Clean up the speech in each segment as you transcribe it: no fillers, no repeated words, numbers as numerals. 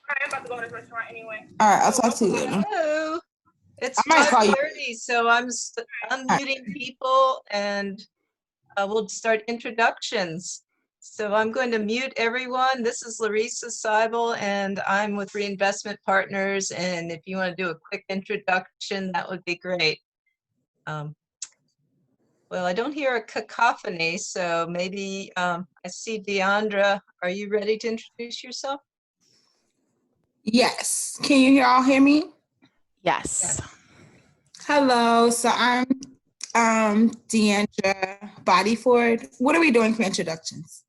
I'm about to go to this restaurant anyway. All right, I'll talk to you later. Hello. It's I might call you. 5:30, so I'm unmuting people and we'll start introductions. So I'm going to mute everyone. This is Larissa Seibel, and I'm with Reinvestment Partners. And if you want to do a quick introduction, that would be great. Well, I don't hear a cacophony, so maybe I see Deandra. Are you ready to introduce yourself? Yes. Can you all hear me? Yes. Hello. So I'm Deandra Bodyford. What are we doing for introductions?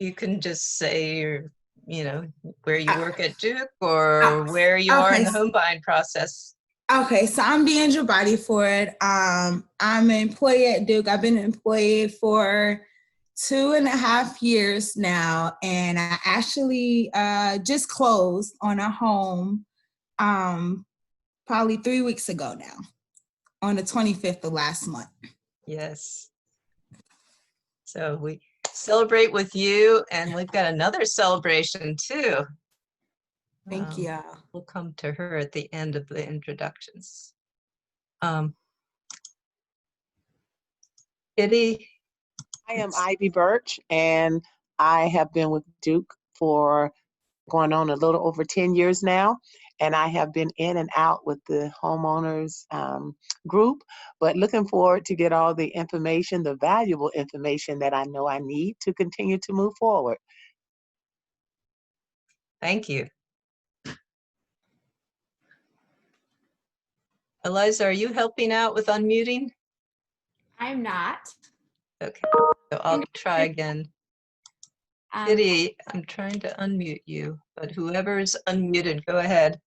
You can just say, where you work at Duke or where you are in the home buying process. Okay, so I'm Deandra Bodyford. I'm an employee at Duke. I've been an employee for 2.5 years now, and I actually just closed on a home probably 3 weeks ago now, on the 25th of last month. Yes. So we celebrate with you, and we've got another celebration too. Thank you. We'll come to her at the end of the introductions. Kitty? I am Ivy Birch, and I have been with Duke for going on a little over 10 years now. And I have been in and out with the homeowners group, but looking forward to get all the information, the valuable information that I know I need to continue to move forward. Thank you. Eliza, are you helping out with unmuting? I'm not. Okay, so I'll try again. Kitty, I'm trying to unmute you, but whoever's unmuted, go ahead.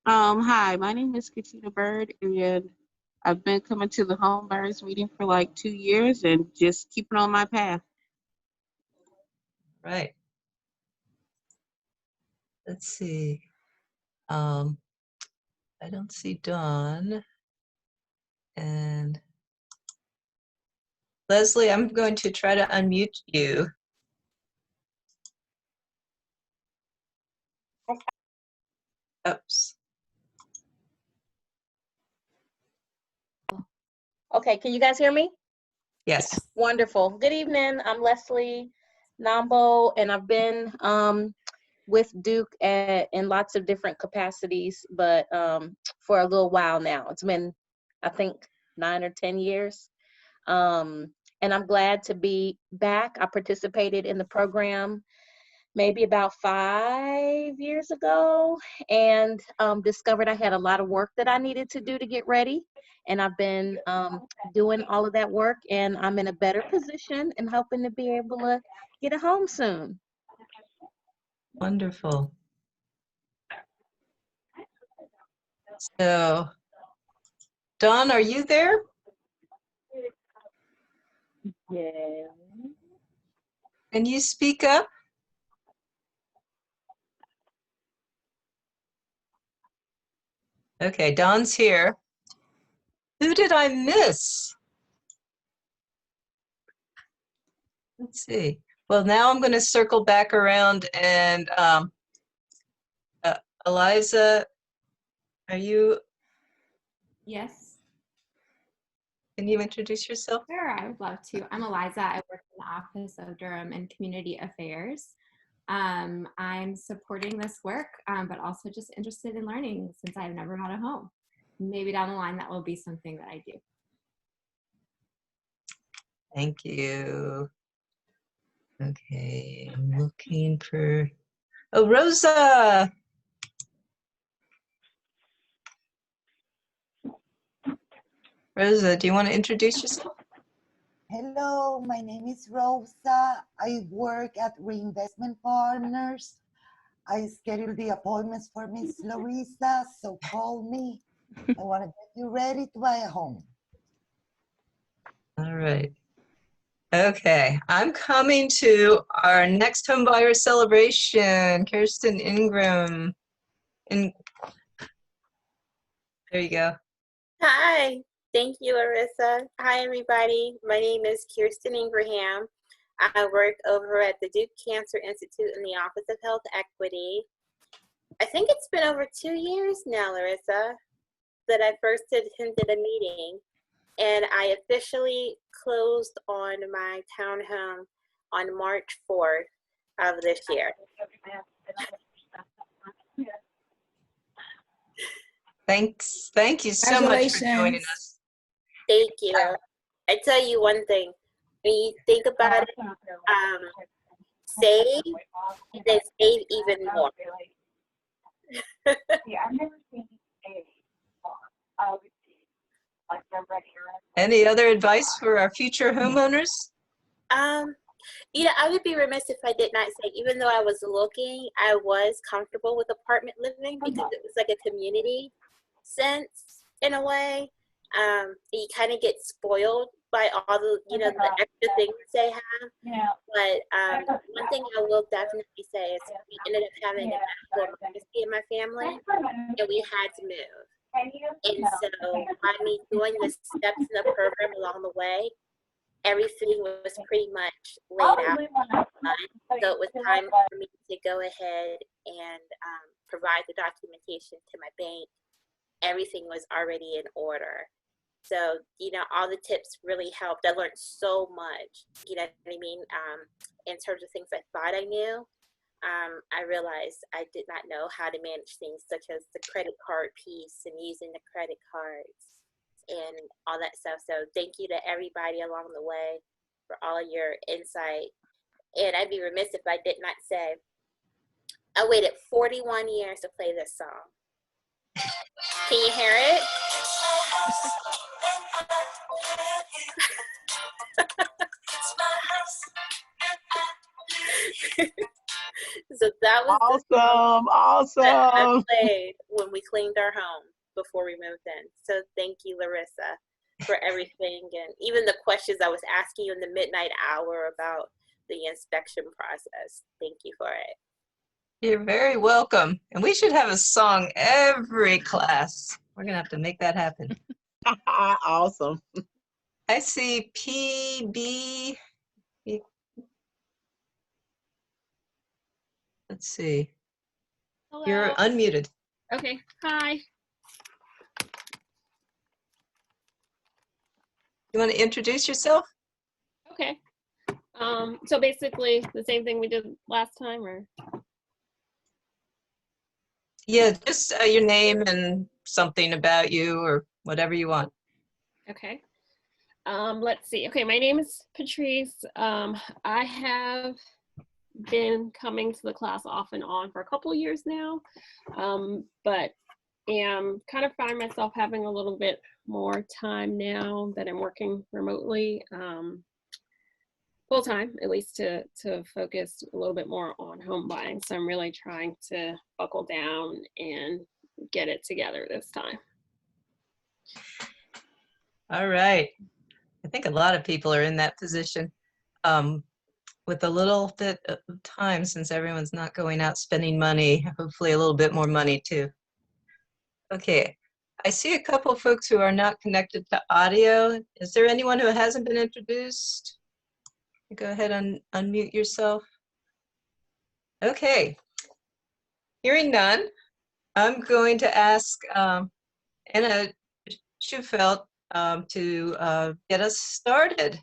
Hi, my name is Katina Bird, and I've been coming to the home buyers meeting for like 2 years and just keeping on my path. Right. Let's see. I don't see Dawn. And Leslie, I'm going to try to unmute you. Oops. Okay, can you guys hear me? Yes. Wonderful. Good evening. I'm Leslie Nambo, and I've been with Duke in lots of different capacities, but for a little while now. It's been, I think, 9 or 10 years. And I'm glad to be back. I participated in the program maybe about 5 years ago, and discovered I had a lot of work that I needed to do to get ready. And I've been doing all of that work, and I'm in a better position and hoping to be able to get a home soon. Wonderful. So, Dawn, are you there? Yeah. Can you speak up? Okay, Dawn's here. Who did I miss? Let's see. Well, now I'm going to circle back around and Eliza, are you? Yes. Can you introduce yourself? Sure, I would love to. I'm Eliza. I work in the Office of Durham and Community Affairs. I'm supporting this work, but also just interested in learning since I've never had a home. Maybe down the line that will be something that I do. Thank you. Okay, I'm looking for, oh, Rosa. Rosa, do you want to introduce yourself? Hello, my name is Rosa. I work at Reinvestment Partners. I schedule the appointments for Miss Larissa, so call me. I want to get you ready to buy a home. All right. Okay, I'm coming to our next home buyer celebration. Kirsten Ingram. There you go. Hi, thank you, Larissa. Hi, everybody. My name is Kirsten Ingraham. I work over at the Duke Cancer Institute in the Office of Health Equity. I think it's been over 2 years now, Larissa, that I first attended a meeting, and I officially closed on my townhome on March 4th of this year. Thanks. Thank you so much for joining Congratulations. us. Thank you. I tell you one thing, when you think about it, save, they save even more. Any other advice for our future homeowners? You know, I would be remiss if I did not say, even though I was looking, I was comfortable with apartment living because it was like a community sense in a way. You kind of get spoiled by all the, you know, the extra things they have. But one thing I will definitely say is we ended up having a medical emergency in my family, and we had to move. And so by me doing the steps in the program along the way, everything was pretty much laid out. So it was time for me to go ahead and provide the documentation to my bank. Everything was already in order. So, you know, all the tips really helped. I learned so much, you know what I mean? In terms of things I thought I knew, I realized I did not know how to manage things such as the credit card piece and using the credit cards and all that stuff. So thank you to everybody along the way for all your insight. And I'd be remiss if I did not say, I waited 41 years to play this song. Can you hear it? So that was awesome. I played when we cleaned our home before we moved in. So thank you, Larissa, for everything, and even the questions I was asking you in the midnight hour about the inspection process. Thank you for it. You're very welcome. And we should have a song every class. We're going to have to make that happen. Awesome. I see PB. Let's see. Hello. You're unmuted. Okay. Hi. You want to introduce yourself? Okay. So basically the same thing we did last time, or? Yeah, just your name and something about you or whatever you want. Okay. Let's see. Okay, my name is Patrice. I have been coming to the class off and on for a couple years now, but am kind of finding myself having a little bit more time now that I'm working remotely, full time, at least to focus a little bit more on home buying. So I'm really trying to buckle down and get it together this time. All right. I think a lot of people are in that position. With a little bit of time, since everyone's not going out spending money, hopefully a little bit more money too. Okay, I see a couple of folks who are not connected to audio. Is there anyone who hasn't been introduced? Go ahead and unmute yourself. Okay, hearing none, I'm going to ask Anna Schufelt to get us started.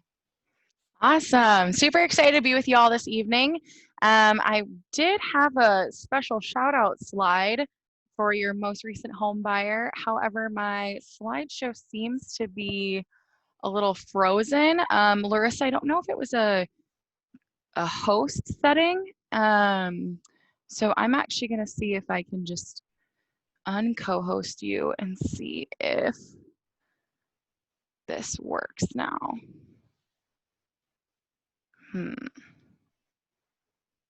Awesome. Super excited to be with you all this evening. I did have a special shout out slide for your most recent home buyer. However, my slideshow seems to be a little frozen. Larissa, I don't know if it was a host setting. So I'm actually going to see if I can just unco-host you and see if this works now.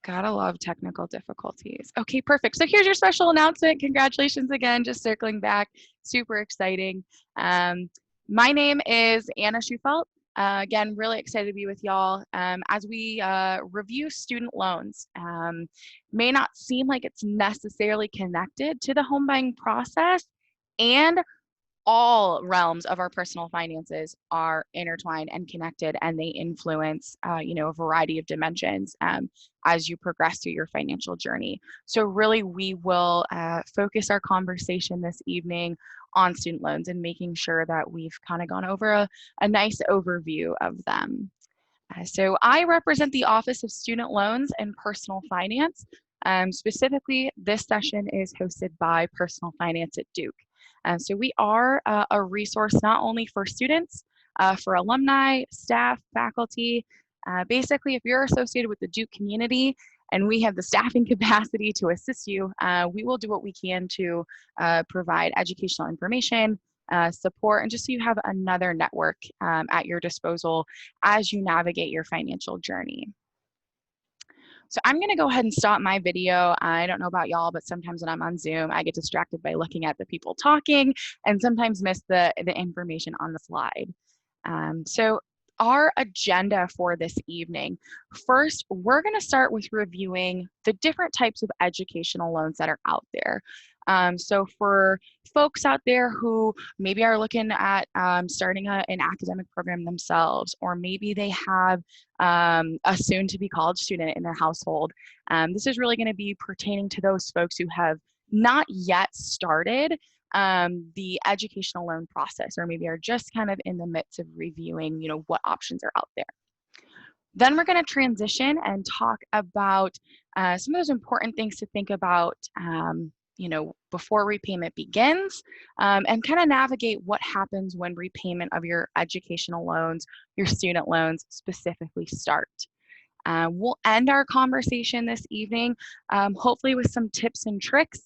Gotta love technical difficulties. Okay, perfect. So here's your special announcement. Congratulations again, just circling back. Super exciting. My name is Anna Schufelt. Again, really excited to be with y'all as we review student loans. May not seem like it's necessarily connected to the home buying process, and all realms of our personal finances are intertwined and connected, and they influence, a variety of dimensions as you progress through your financial journey. So really, we will focus our conversation this evening on student loans and making sure that we've kind of gone over a nice overview of them. So I represent the Office of Student Loans and Personal Finance. Specifically, this session is hosted by Personal Finance at Duke. So we are a resource not only for students, for alumni, staff, faculty. Basically, if you're associated with the Duke community and we have the staffing capacity to assist you, we will do what we can to provide educational information, support, and just so you have another network at your disposal as you navigate your financial journey. So I'm going to go ahead and stop my video. I don't know about y'all, but sometimes when I'm on Zoom, I get distracted by looking at the people talking and sometimes miss the information on the slide. So our agenda for this evening, first, we're going to start with reviewing the different types of educational loans that are out there. So for folks out there who maybe are looking at starting an academic program themselves, or maybe they have a soon-to-be college student in their household, this is really going to be pertaining to those folks who have not yet started the educational loan process, or maybe are just kind of in the midst of reviewing, what options are out there. Then we're going to transition and talk about some of those important things to think about before repayment begins, and kind of navigate what happens when repayment of your educational loans, your student loans specifically start. We'll end our conversation this evening, hopefully with some tips and tricks,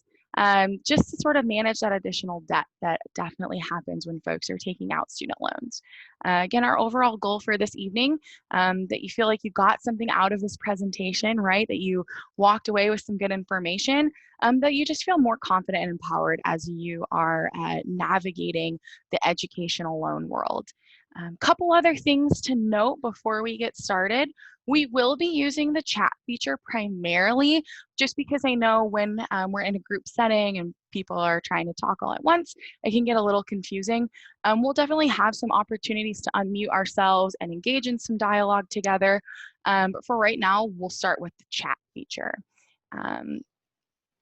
just to sort of manage that additional debt that definitely happens when folks are taking out student loans. Again, our overall goal for this evening, that you feel like you got something out of this presentation, right? That you walked away with some good information, that you just feel more confident and empowered as you are navigating the educational loan world. Couple other things to note before we get started. We will be using the chat feature primarily, just because I know when we're in a group setting and people are trying to talk all at once, it can get a little confusing. We'll definitely have some opportunities to unmute ourselves and engage in some dialogue together. But for right now, we'll start with the chat feature.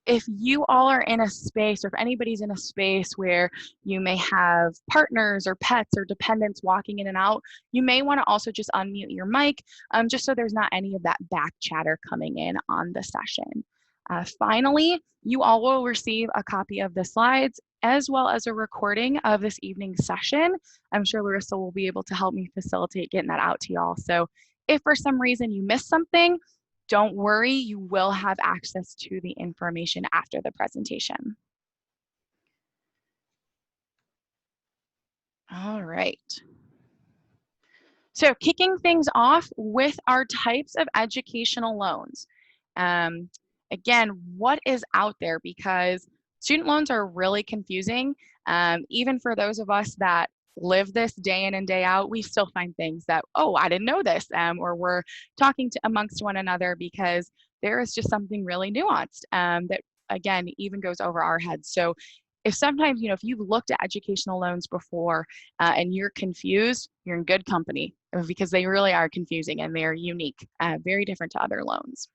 If you all are in a space, or if anybody's in a space where you may have partners or pets or dependents walking in and out, you may want to also just unmute your mic, just so there's not any of that back chatter coming in on the session. Finally, you all will receive a copy of the slides as well as a recording of this evening's session. I'm sure Larissa will be able to help me facilitate getting that out to y'all. So if for some reason you missed something, don't worry, you will have access to the information after the presentation. All right. So kicking things off with our types of educational loans. Again, what is out there? Because student loans are really confusing. Even for those of us that live this day in and day out, we still find things that, oh, I didn't know this, or we're talking amongst one another because there is just something really nuanced that, again, even goes over our heads. So if sometimes, if you've looked at educational loans before and you're confused, you're in good company, because they really are confusing and they're unique, very different to other loans.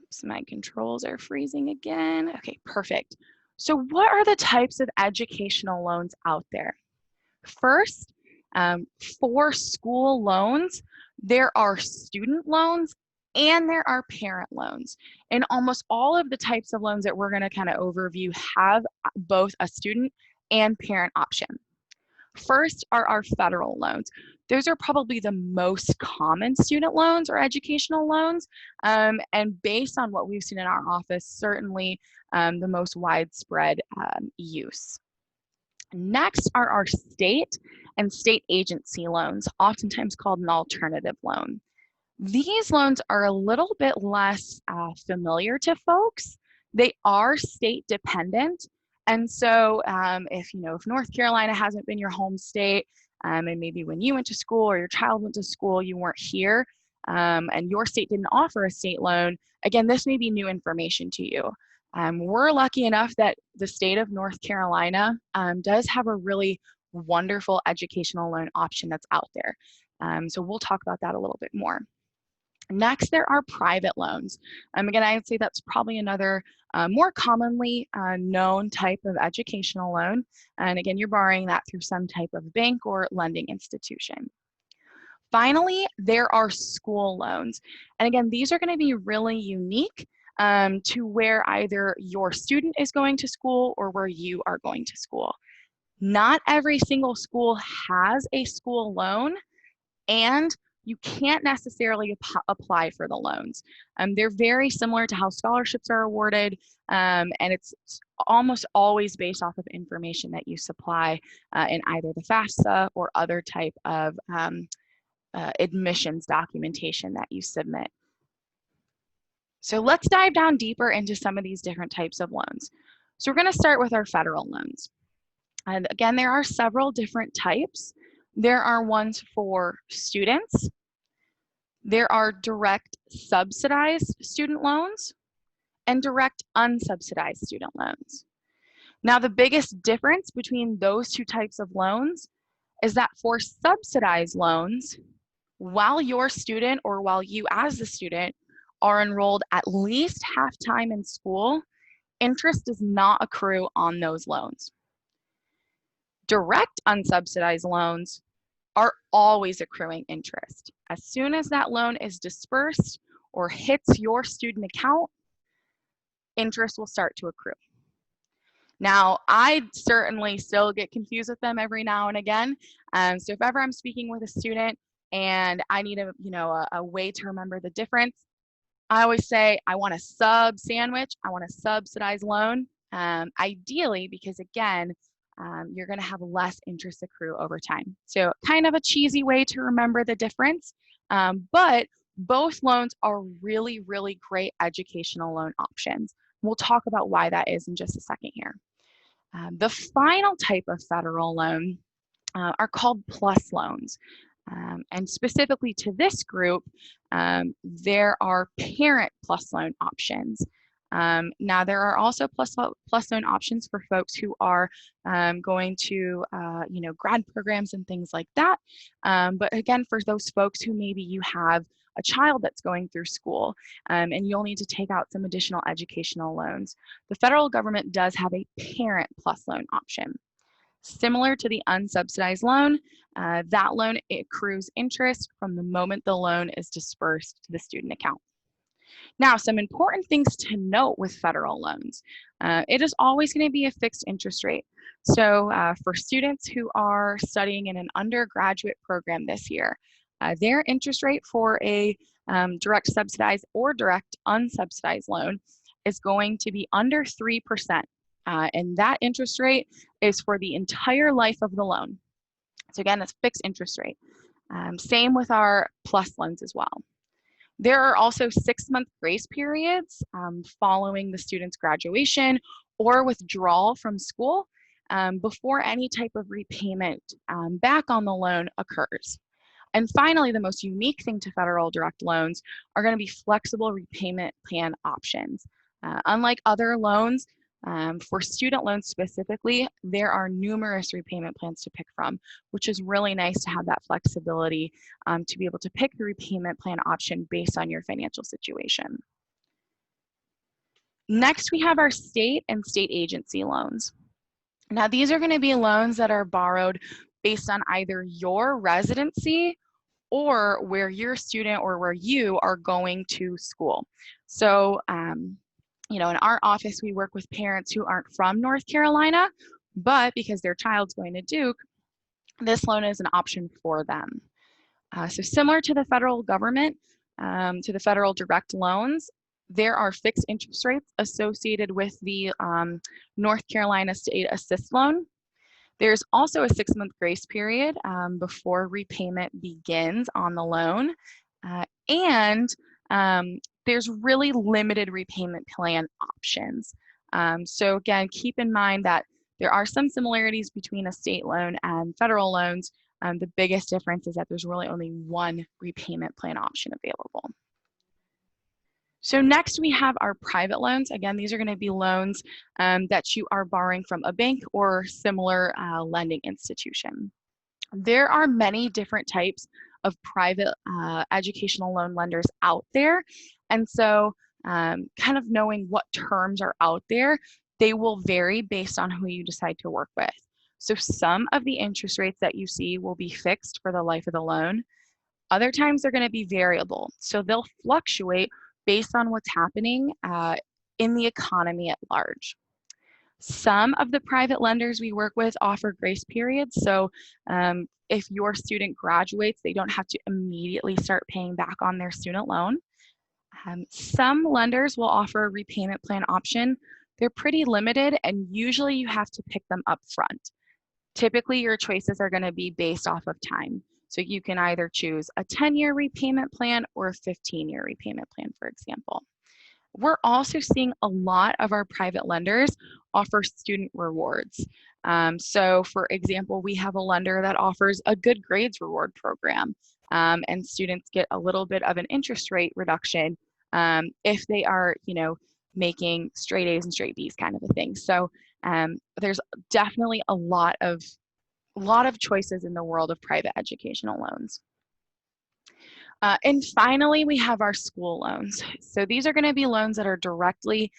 Oops, my controls are freezing again. Okay, perfect. So what are the types of educational loans out there? First, for school loans, there are student loans and there are parent loans. And almost all of the types of loans that we're going to kind of overview have both a student and parent option. First are our federal loans. Those are probably the most common student loans or educational loans. And based on what we've seen in our office, certainly the most widespread use. Next are our state and state agency loans, oftentimes called an alternative loan. These loans are a little bit less familiar to folks. They are state dependent. And so if North Carolina hasn't been your home state, and maybe when you went to school or your child went to school, you weren't here, and your state didn't offer a state loan, again, this may be new information to you. We're lucky enough that the state of North Carolina does have a really wonderful educational loan option that's out there. So we'll talk about that a little bit more. Next, there are private loans. Again, I would say that's probably another more commonly known type of educational loan. And again, you're borrowing that through some type of bank or lending institution. Finally, there are school loans. And again, these are going to be really unique to where either your student is going to school or where you are going to school. Not every single school has a school loan, and you can't necessarily apply for the loans. They're very similar to how scholarships are awarded, and it's almost always based off of information that you supply in either the FAFSA or other type of admissions documentation that you submit. So let's dive down deeper into some of these different types of loans. So we're going to start with our federal loans. And again, there are several different types. There are ones for students. There are direct subsidized student loans and direct unsubsidized student loans. Now, the biggest difference between those two types of loans is that for subsidized loans, while your student or while you as the student are enrolled at least half time in school, interest does not accrue on those loans. Direct unsubsidized loans are always accruing interest. As soon as that loan is dispersed or hits your student account, interest will start to accrue. Now, I certainly still get confused with them every now and again. So if ever I'm speaking with a student and I need a way to remember the difference, I always say I want a sub sandwich, I want a subsidized loan, ideally because again, you're going to have less interest accrue over time. So kind of a cheesy way to remember the difference, but both loans are really, really great educational loan options. We'll talk about why that is in just a second here. The final type of federal loan are called PLUS loans. And specifically to this group, there are parent PLUS loan options. Now, there are also plus loan options for folks who are going to, grad programs and things like that. But again, for those folks who maybe you have a child that's going through school and you'll need to take out some additional educational loans, the federal government does have a parent PLUS loan option. Similar to the unsubsidized loan, that loan accrues interest from the moment the loan is dispersed to the student account. Now, some important things to note with federal loans. It is always going to be a fixed interest rate. So for students who are studying in an undergraduate program this year, their interest rate for a direct subsidized or direct unsubsidized loan is going to be under 3%. And that interest rate is for the entire life of the loan. So again, that's fixed interest rate. Same with our PLUS loans as well. There are also 6-month grace periods following the student's graduation or withdrawal from school before any type of repayment back on the loan occurs. And finally, the most unique thing to federal direct loans are going to be flexible repayment plan options. Unlike other loans, for student loans specifically, there are numerous repayment plans to pick from, which is really nice to have that flexibility to be able to pick the repayment plan option based on your financial situation. Next, we have our state and state agency loans. Now, these are going to be loans that are borrowed based on either your residency or where your student or where you are going to school. So, in our office, we work with parents who aren't from North Carolina, but because their child's going to Duke, this loan is an option for them. So similar to the federal government, to the federal direct loans, there are fixed interest rates associated with the North Carolina State Assist Loan. There's also a 6-month grace period before repayment begins on the loan. And there's really limited repayment plan options. So again, keep in mind that there are some similarities between a state loan and federal loans. The biggest difference is that there's really only one repayment plan option available. So next we have our private loans. Again, these are going to be loans that you are borrowing from a bank or similar lending institution. There are many different types of private educational loan lenders out there. And so kind of knowing what terms are out there, they will vary based on who you decide to work with. So some of the interest rates that you see will be fixed for the life of the loan. Other times they're going to be variable. So they'll fluctuate based on what's happening in the economy at large. Some of the private lenders we work with offer grace periods. So if your student graduates, they don't have to immediately start paying back on their student loan. Some lenders will offer a repayment plan option. They're pretty limited, and usually you have to pick them up front. Typically, your choices are going to be based off of time. So you can either choose a 10-year repayment plan or a 15-year repayment plan, for example. We're also seeing a lot of our private lenders offer student rewards. So for example, we have a lender that offers a good grades reward program, and students get a little bit of an interest rate reduction if they are, making straight A's and straight B's kind of a thing. So there's definitely a lot of choices in the world of private educational loans. And finally, we have our school loans. So these are going to be loans that are directly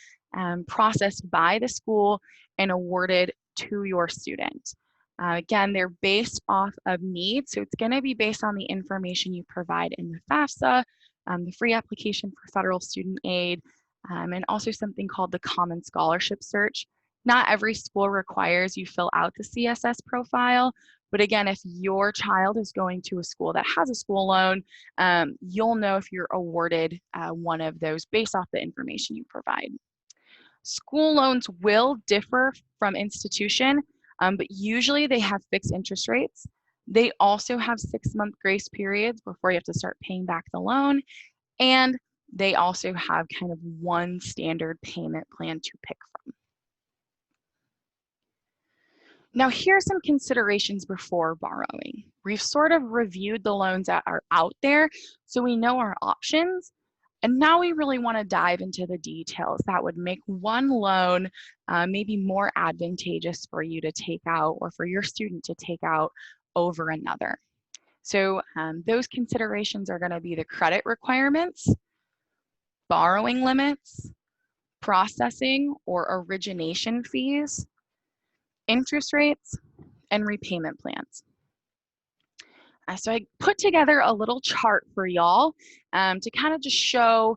processed by the school and awarded to your student. Again, they're based off of need. So it's going to be based on the information you provide in the FAFSA, the free application for federal student aid, and also something called the Common Scholarship Search. Not every school requires you fill out the CSS profile, but again, if your child is going to a school that has a school loan, you'll know if you're awarded one of those based off the information you provide. School loans will differ from institution, but usually they have fixed interest rates. They also have 6-month grace periods before you have to start paying back the loan, and they also have kind of one standard payment plan to pick from. Now, here are some considerations before borrowing. We've sort of reviewed the loans that are out there, so we know our options. And now we really want to dive into the details that would make one loan maybe more advantageous for you to take out or for your student to take out over another. So those considerations are going to be the credit requirements, borrowing limits, processing or origination fees, interest rates, and repayment plans. So I put together a little chart for y'all to kind of just show,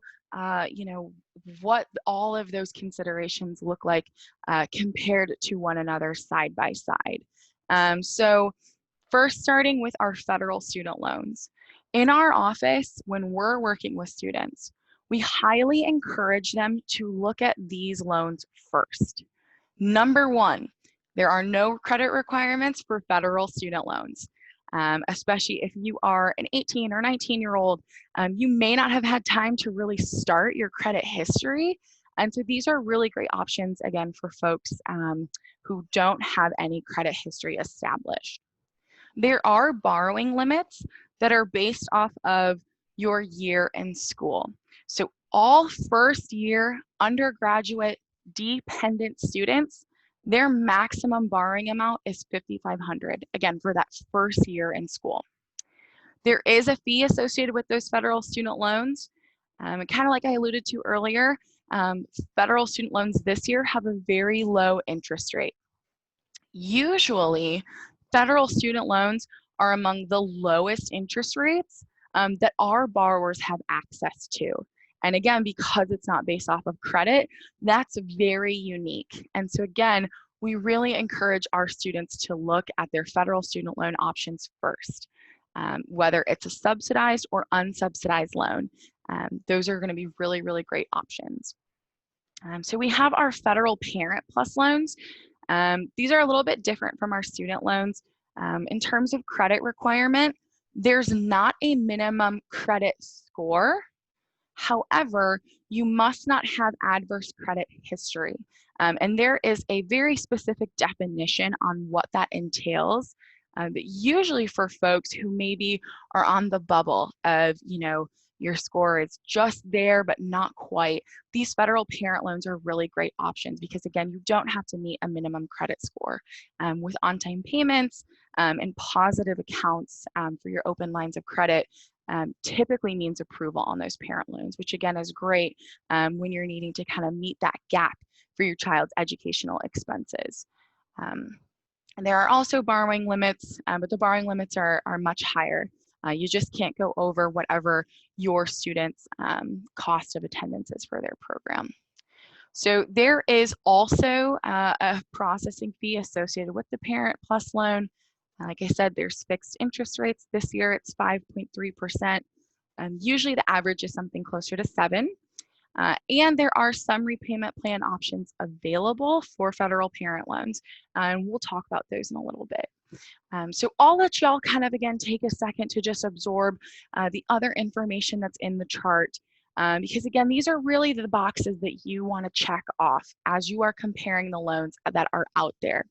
what all of those considerations look like compared to one another side by side. So first, starting with our federal student loans. In our office, when we're working with students, we highly encourage them to look at these loans first. Number one, there are no credit requirements for federal student loans. Especially if you are an 18 or 19-year-old, you may not have had time to really start your credit history. And so these are really great options, again, for folks who don't have any credit history established. There are borrowing limits that are based off of your year in school. So all first-year undergraduate dependent students, their maximum borrowing amount is $5,500, again, for that first year in school. There is a fee associated with those federal student loans. And kind of like I alluded to earlier, federal student loans this year have a very low interest rate. Usually, federal student loans are among the lowest interest rates that our borrowers have access to. And again, because it's not based off of credit, that's very unique. And so again, we really encourage our students to look at their federal student loan options first, whether it's a subsidized or unsubsidized loan. Those are going to be really, really great options. So we have our federal Parent Plus loans. These are a little bit different from our student loans. In terms of credit requirement, there's not a minimum credit score. However, you must not have adverse credit history. And there is a very specific definition on what that entails. But usually for folks who maybe are on the bubble of, your score is just there but not quite, these federal parent loans are really great options because, again, you don't have to meet a minimum credit score. With on-time payments and positive accounts for your open lines of credit, typically means approval on those parent loans, which again is great when you're needing to kind of meet that gap for your child's educational expenses. And there are also borrowing limits, but the borrowing limits are much higher. You just can't go over whatever your student's cost of attendance is for their program. So there is also a processing fee associated with the Parent Plus loan. Like I said, there's fixed interest rates. This year it's 5.3%. Usually the average is something closer to 7%. And there are some repayment plan options available for federal parent loans. And we'll talk about those in a little bit. So I'll let y'all kind of, again, take a second to just absorb the other information that's in the chart. Because again, these are really the boxes that you want to check off as you are comparing the loans that are out there.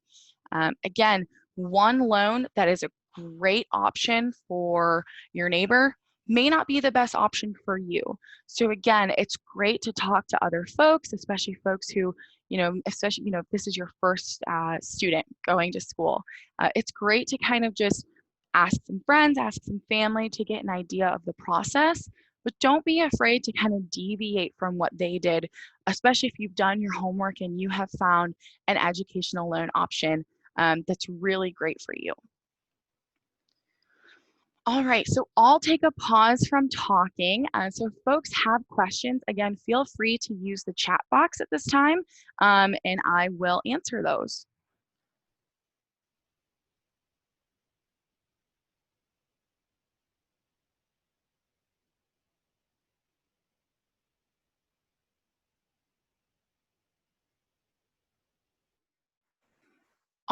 Again, one loan that is a great option for your neighbor may not be the best option for you. So again, it's great to talk to other folks, especially folks who, especially, if this is your first student going to school. It's great to kind of just ask some friends, ask some family to get an idea of the process, but don't be afraid to kind of deviate from what they did, especially if you've done your homework and you have found an educational loan option that's really great for you. All right, so I'll take a pause from talking. So if folks have questions, again, feel free to use the chat box at this time, and I will answer those.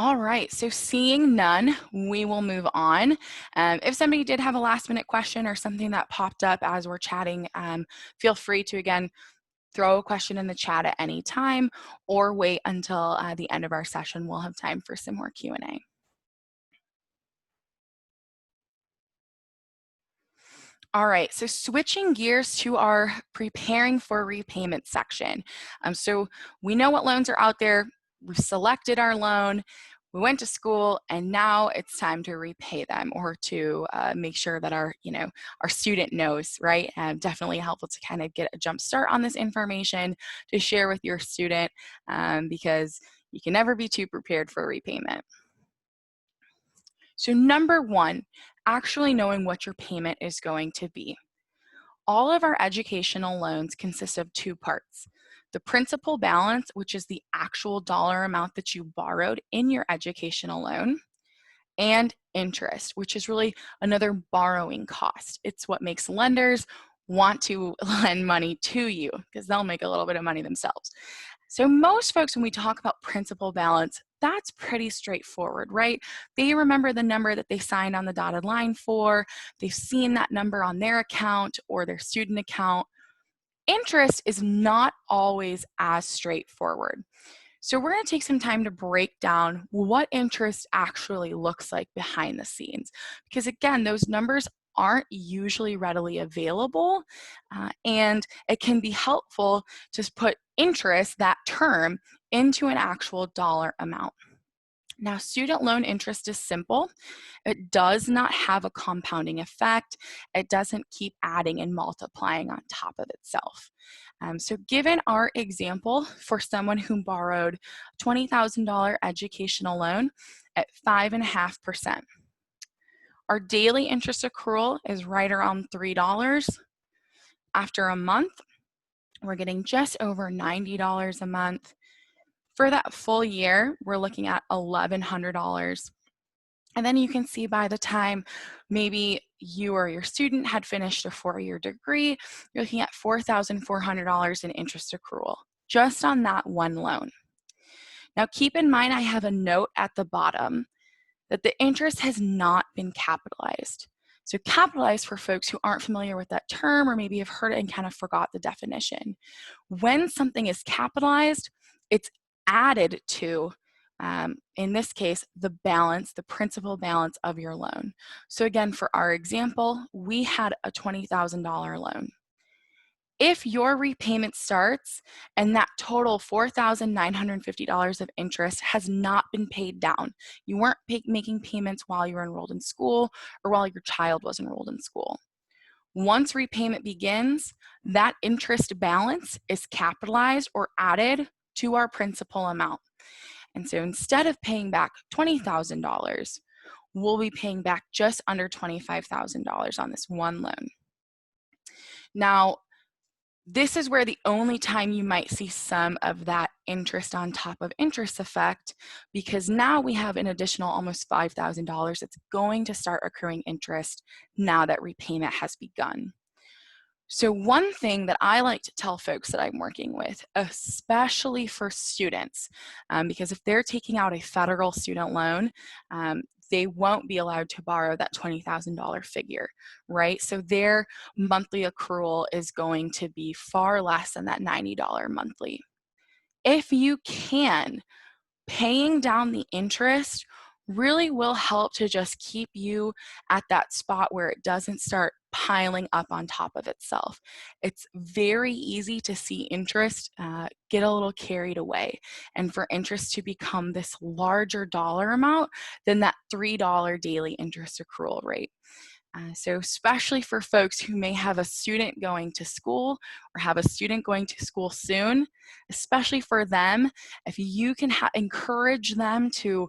All right, so seeing none, we will move on. If somebody did have a last minute question or something that popped up as we're chatting, feel free to, again, throw a question in the chat at any time or wait until the end of our session. We'll have time for some more Q&A. All right, so switching gears to our preparing for repayment section. So we know what loans are out there. We've selected our loan, we went to school, and now it's time to repay them or to make sure that our student knows, right? Definitely helpful to kind of get a jump start on this information to share with your student because you can never be too prepared for repayment. So number one, actually knowing what your payment is going to be. All of our educational loans consist of two parts. The principal balance, which is the actual dollar amount that you borrowed in your educational loan, and interest, which is really another borrowing cost. It's what makes lenders want to lend money to you because they'll make a little bit of money themselves. So most folks, when we talk about principal balance, that's pretty straightforward, right? They remember the number that they signed on the dotted line for. They've seen that number on their account or their student account. Interest is not always as straightforward. So we're going to take some time to break down what interest actually looks like behind the scenes. Because again, those numbers aren't usually readily available, and it can be helpful to put interest, that term, into an actual dollar amount. Now, student loan interest is simple. It does not have a compounding effect. It doesn't keep adding and multiplying on top of itself. So given our example for someone who borrowed $20,000 educational loan at 5.5%, our daily interest accrual is right around $3. After a month, we're getting just over $90 a month. For that full year, we're looking at $1,100. And then you can see by the time maybe you or your student had finished a 4-year degree, you're looking at $4,400 in interest accrual, just on that one loan. Now keep in mind, I have a note at the bottom that the interest has not been capitalized. So capitalized, for folks who aren't familiar with that term or maybe have heard it and kind of forgot the definition. When something is capitalized, it's added to in this case, the balance, the principal balance of your loan. So again, for our example, we had a $20,000 loan. If your repayment starts and that total $4,950 of interest has not been paid down, you weren't making payments while you were enrolled in school or while your child was enrolled in school. Once repayment begins, that interest balance is capitalized or added to our principal amount. And so instead of paying back $20,000, we'll be paying back just under $25,000 on this one loan. Now, this is where the only time you might see some of that interest on top of interest effect, because now we have an additional almost $5,000 that's going to start accruing interest now that repayment has begun. So one thing that I like to tell folks that I'm working with, especially for students, because if they're taking out a federal student loan, they won't be allowed to borrow that $20,000 figure, right? So their monthly accrual is going to be far less than that $90 monthly. If you can, paying down the interest really will help to just keep you at that spot where it doesn't start piling up on top of itself. It's very easy to see interest get a little carried away, and for interest to become this larger dollar amount than that $3 daily interest accrual rate. So especially for folks who may have a student going to school or have a student going to school soon, especially for them, if you can encourage them to,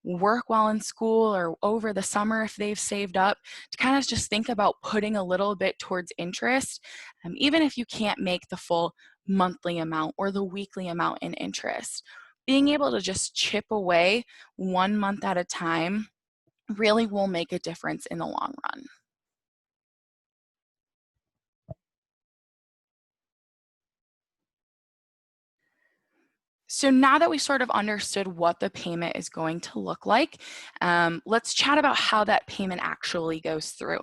work while in school or over the summer if they've saved up, to kind of just think about putting a little bit towards interest, even if you can't make the full monthly amount or the weekly amount in interest. Being able to just chip away 1 month at a time really will make a difference in the long run. So now that we sort of understood what the payment is going to look like, let's chat about how that payment actually goes through.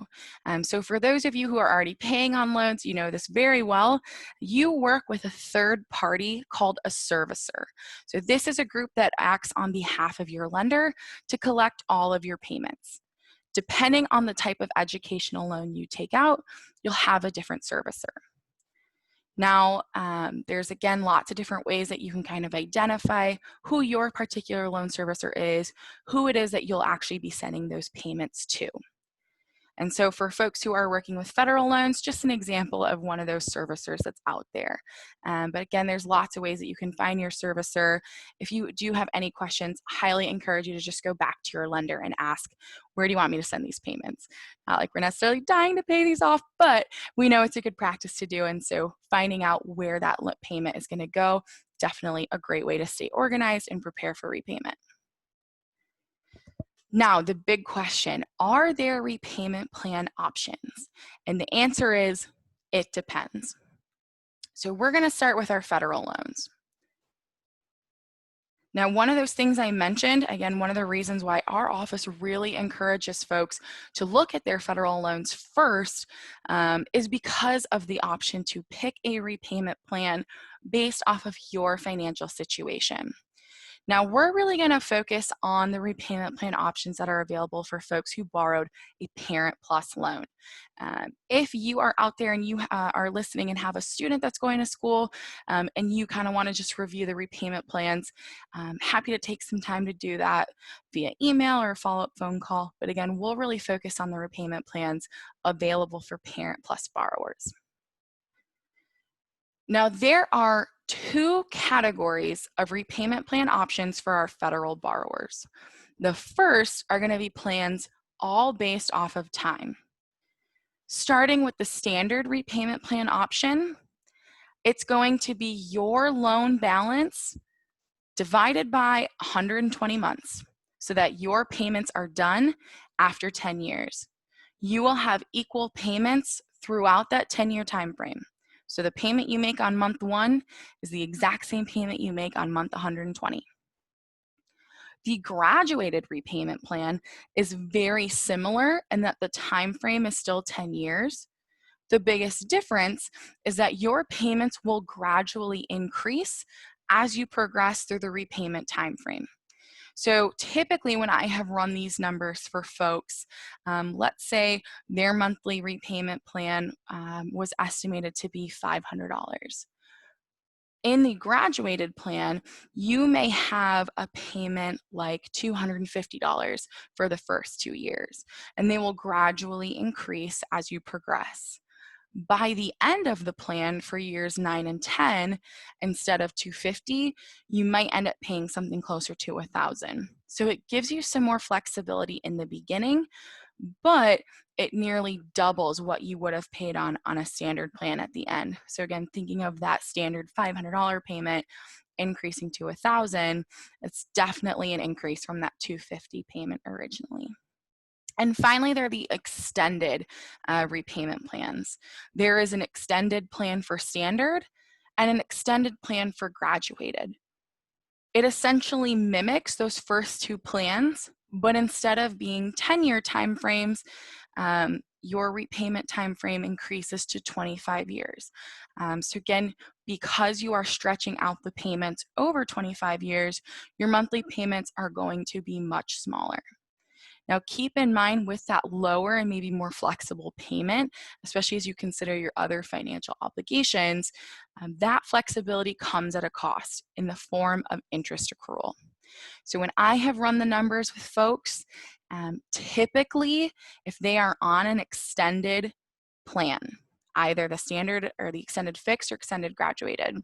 So for those of you who are already paying on loans, you know this very well. You work with a third party called a servicer. So this is a group that acts on behalf of your lender to collect all of your payments. Depending on the type of educational loan you take out, you'll have a different servicer. Now, there's again lots of different ways that you can kind of identify who your particular loan servicer is, who it is that you'll actually be sending those payments to. And so for folks who are working with federal loans, just an example of one of those servicers that's out there. But again, there's lots of ways that you can find your servicer. If you do have any questions, highly encourage you to just go back to your lender and ask, where do you want me to send these payments? Not like we're necessarily dying to pay these off, but we know it's a good practice to do. And so finding out where that payment is going to go, definitely a great way to stay organized and prepare for repayment. Now, the big question, are there repayment plan options? And the answer is, it depends. So we're going to start with our federal loans. Now, one of those things I mentioned, again, one of the reasons why our office really encourages folks to look at their federal loans first is because of the option to pick a repayment plan based off of your financial situation. Now, we're really going to focus on the repayment plan options that are available for folks who borrowed a Parent Plus loan. If you are out there and you are listening and have a student that's going to school and you kind of want to just review the repayment plans, happy to take some time to do that via email or a follow-up phone call. But again, we'll really focus on the repayment plans available for Parent Plus borrowers. Now, there are two categories of repayment plan options for our federal borrowers. The first are going to be plans all based off of time. Starting with the standard repayment plan option, it's going to be your loan balance divided by 120 months so that your payments are done after 10 years. You will have equal payments throughout that 10-year time frame. So the payment you make on month 1 is the exact same payment you make on month 120. The graduated repayment plan is very similar in that the time frame is still 10 years. The biggest difference is that your payments will gradually increase as you progress through the repayment time frame. So typically when I have run these numbers for folks, let's say their monthly repayment plan was estimated to be $500. In the graduated plan, you may have a payment like $250 for the first 2 years, and they will gradually increase as you progress. By the end of the plan for years 9 and 10, instead of $250, you might end up paying something closer to $1,000. So it gives you some more flexibility in the beginning, but it nearly doubles what you would have paid on a standard plan at the end. So again, thinking of that standard $500 payment increasing to $1,000, it's definitely an increase from that $250 payment originally. And finally, there are the extended repayment plans. There is an extended plan for standard and an extended plan for graduated. It essentially mimics those first two plans, but instead of being 10-year timeframes, your repayment time frame increases to 25 years. So again, because you are stretching out the payments over 25 years, your monthly payments are going to be much smaller. Now, keep in mind with that lower and maybe more flexible payment, especially as you consider your other financial obligations, that flexibility comes at a cost in the form of interest accrual. So when I have run the numbers with folks, typically, if they are on an extended plan, either the standard or the extended fixed or extended graduated,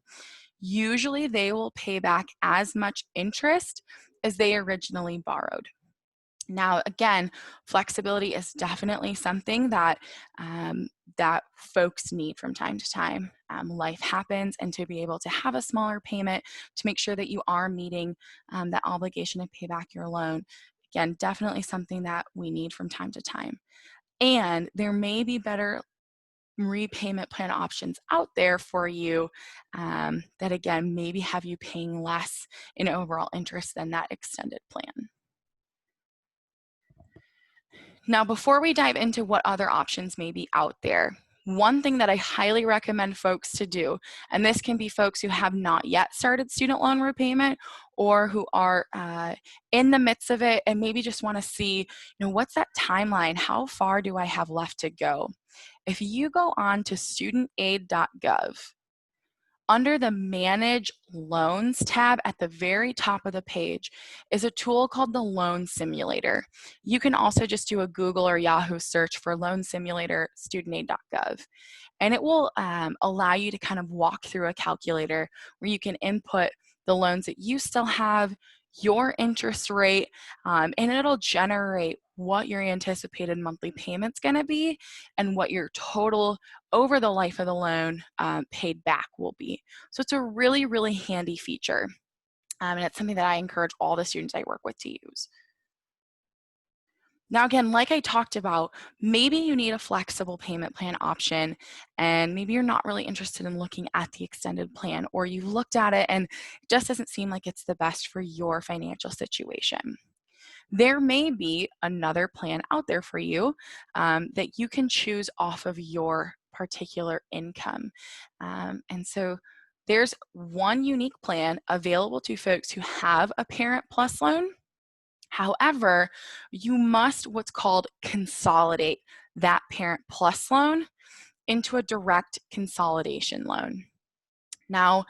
usually they will pay back as much interest as they originally borrowed. Now, again, flexibility is definitely something that that folks need from time to time. Life happens, and to be able to have a smaller payment to make sure that you are meeting that obligation to pay back your loan, again, definitely something that we need from time to time. And there may be better repayment plan options out there for you that, again, maybe have you paying less in overall interest than that extended plan. Now, before we dive into what other options may be out there, one thing that I highly recommend folks to do, and this can be folks who have not yet started student loan repayment or who are in the midst of it and maybe just want to see, what's that timeline? How far do I have left to go? If you go on to studentaid.gov, under the Manage Loans tab at the very top of the page is a tool called the Loan Simulator. You can also just do a Google or Yahoo search for Loan Simulator studentaid.gov. And it will allow you to kind of walk through a calculator where you can input the loans that you still have, your interest rate, and it'll generate what your anticipated monthly payment's going to be and what your total over the life of the loan paid back will be. So it's a really, really handy feature. And it's something that I encourage all the students I work with to use. Now, again, like I talked about, maybe you need a flexible payment plan option, and maybe you're not really interested in looking at the extended plan, or you've looked at it and it just doesn't seem like it's the best for your financial situation. There may be another plan out there for you that you can choose off of your particular income. And so there's one unique plan available to folks who have a Parent Plus loan. However, you must what's called consolidate that Parent Plus loan into a direct consolidation loan. Now,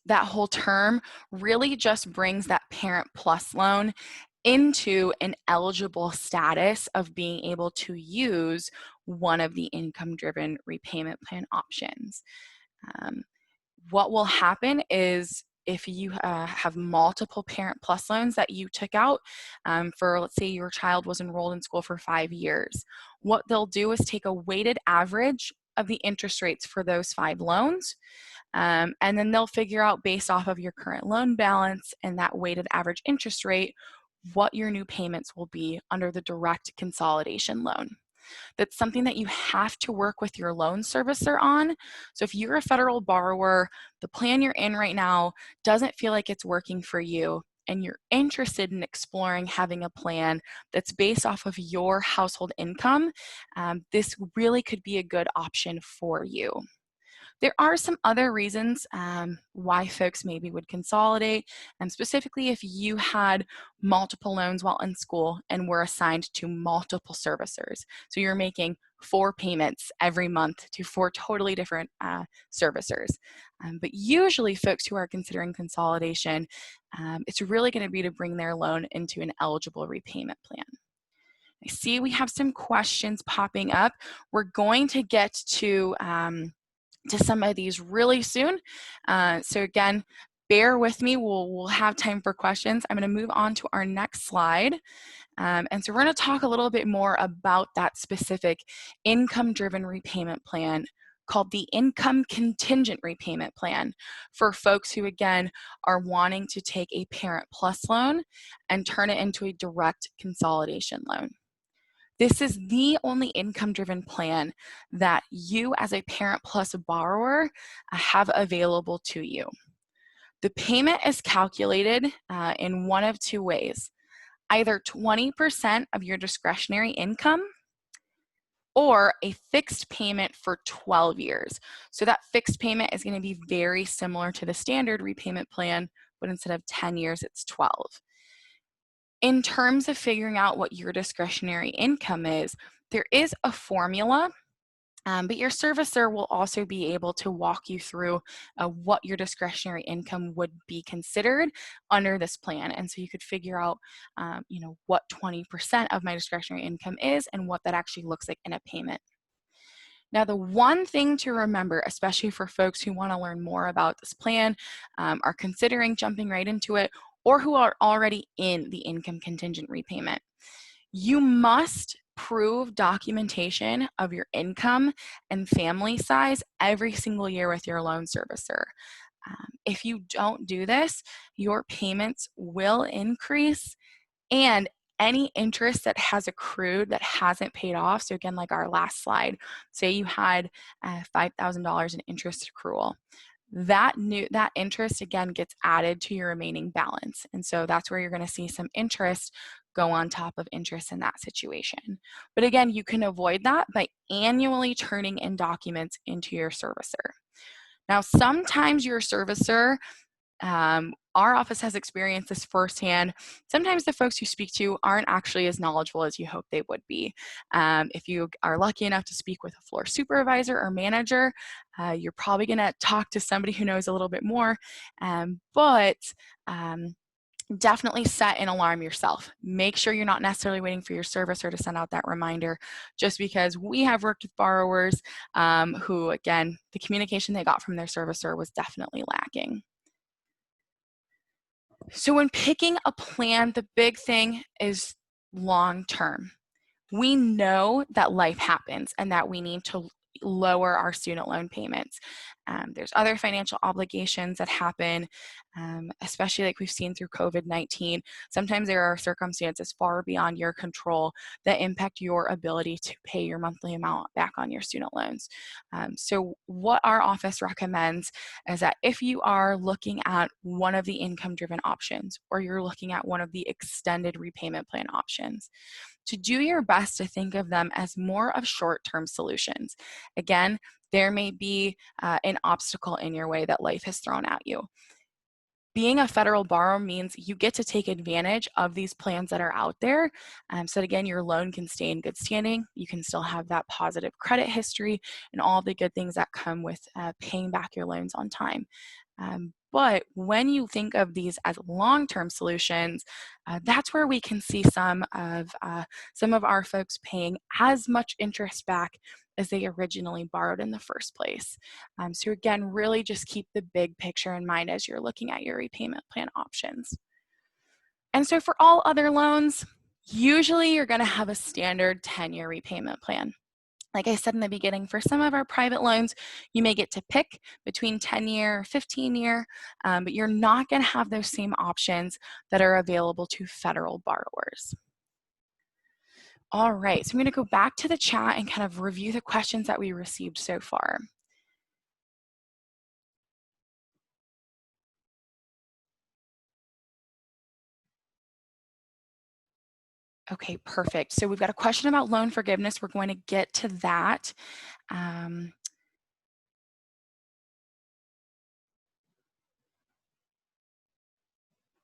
that whole term really just brings that Parent Plus loan into an eligible status of being able to use one of the income-driven repayment plan options. What will happen is if you have multiple Parent Plus loans that you took out for, let's say your child was enrolled in school for 5 years, what they'll do is take a weighted average of the interest rates for those 5 loans, and then they'll figure out based off of your current loan balance and that weighted average interest rate what your new payments will be under the direct consolidation loan. That's something that you have to work with your loan servicer on. So if you're a federal borrower, the plan you're in right now doesn't feel like it's working for you, and you're interested in exploring having a plan that's based off of your household income, this really could be a good option for you. There are some other reasons why folks maybe would consolidate, and specifically if you had multiple loans while in school and were assigned to multiple servicers. So you're making 4 payments every month to 4 totally different servicers. But usually folks who are considering consolidation, it's really going to be to bring their loan into an eligible repayment plan. I see we have some questions popping up. We're going to get to some of these really soon. So again, bear with me. We'll have time for questions. I'm going to move on to our next slide. And so we're going to talk a little bit more about that specific income-driven repayment plan called the Income Contingent Repayment Plan for folks who, again, are wanting to take a Parent Plus loan and turn it into a direct consolidation loan. This is the only income-driven plan that you as a Parent Plus borrower have available to you. The payment is calculated in one of 2 ways. Either 20% of your discretionary income or a fixed payment for 12 years. So that fixed payment is going to be very similar to the standard repayment plan, but instead of 10 years, it's 12. In terms of figuring out what your discretionary income is, there is a formula, but your servicer will also be able to walk you through what your discretionary income would be considered under this plan. And so you could figure out, what 20% of my discretionary income is and what that actually looks like in a payment. Now, the one thing to remember, especially for folks who want to learn more about this plan, are considering jumping right into it, or who are already in the income contingent repayment, you must prove documentation of your income and family size every single year with your loan servicer. If you don't do this, your payments will increase, and any interest that has accrued that hasn't paid off, so again, like our last slide, say you had $5,000 in interest accrual, that interest again gets added to your remaining balance. And so that's where you're going to see some interest go on top of interest in that situation. But again, you can avoid that by annually turning in documents into your servicer. Now, sometimes your servicer, our office has experienced this firsthand. Sometimes the folks you speak to aren't actually as knowledgeable as you hope they would be. If you are lucky enough to speak with a floor supervisor or manager, you're probably going to talk to somebody who knows a little bit more. But definitely set an alarm yourself. Make sure you're not necessarily waiting for your servicer to send out that reminder, just because we have worked with borrowers who, again, the communication they got from their servicer was definitely lacking. So when picking a plan, the big thing is long-term. We know that life happens and that we need to lower our student loan payments. There's other financial obligations that happen, especially like we've seen through COVID-19. Sometimes there are circumstances far beyond your control that impact your ability to pay your monthly amount back on your student loans. So what our office recommends is that if you are looking at one of the income-driven options, or you're looking at one of the extended repayment plan options, to do your best to think of them as more of short-term solutions. Again, there may be an obstacle in your way that life has thrown at you. Being a federal borrower means you get to take advantage of these plans that are out there, so that again, your loan can stay in good standing. You can still have that positive credit history and all the good things that come with paying back your loans on time. But when you think of these as long-term solutions, that's where we can see some of our folks paying as much interest back as they originally borrowed in the first place. So again, really just keep the big picture in mind as you're looking at your repayment plan options. And so for all other loans, usually you're going to have a standard 10-year repayment plan. Like I said in the beginning, for some of our private loans, you may get to pick between 10-year or 15-year, but you're not going to have those same options that are available to federal borrowers. All right, so I'm going to go back to the chat and kind of review the questions that we received so far. Okay, perfect. So we've got a question about loan forgiveness. We're going to get to that.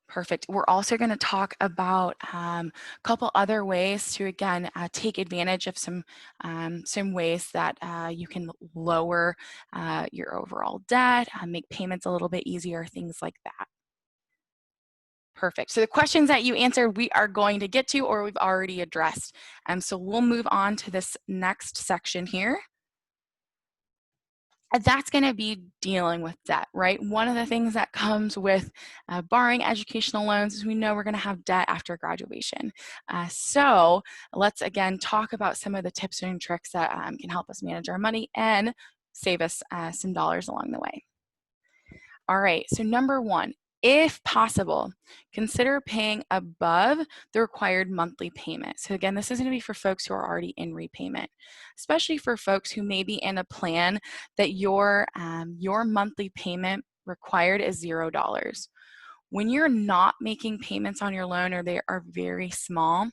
Perfect. We're also going to talk about a couple other ways to, again, take advantage of some ways that you can lower your overall debt, make payments a little bit easier, things like that. Perfect. So the questions that you answered, we are going to get to, or we've already addressed. So we'll move on to this next section here. That's going to be dealing with debt, right? One of the things that comes with borrowing educational loans is we know we're going to have debt after graduation. So let's again talk about some of the tips and tricks that can help us manage our money and save us some dollars along the way. All right, so number one, if possible, consider paying above the required monthly payment. So again, this is going to be for folks who are already in repayment, especially for folks who may be in a plan that your monthly payment required is $0. When you're not making payments on your loan or they are very small,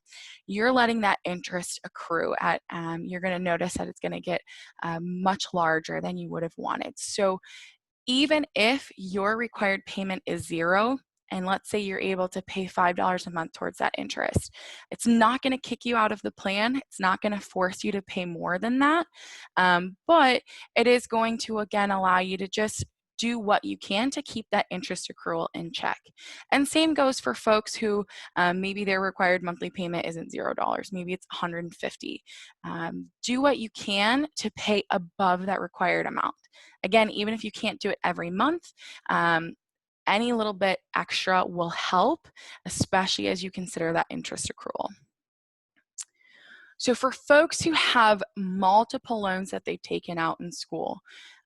you're letting that interest accrue at, you're going to notice that it's going to get much larger than you would have wanted. So even if your required payment is $0, and let's say you're able to pay $5 a month towards that interest, it's not going to kick you out of the plan. It's not going to force you to pay more than that, but it is going to, again, allow you to just do what you can to keep that interest accrual in check. And same goes for folks who maybe their required monthly payment isn't $0, maybe it's $150. Do what you can to pay above that required amount. Again, even if you can't do it every month, any little bit extra will help, especially as you consider that interest accrual. So for folks who have multiple loans that they've taken out in school,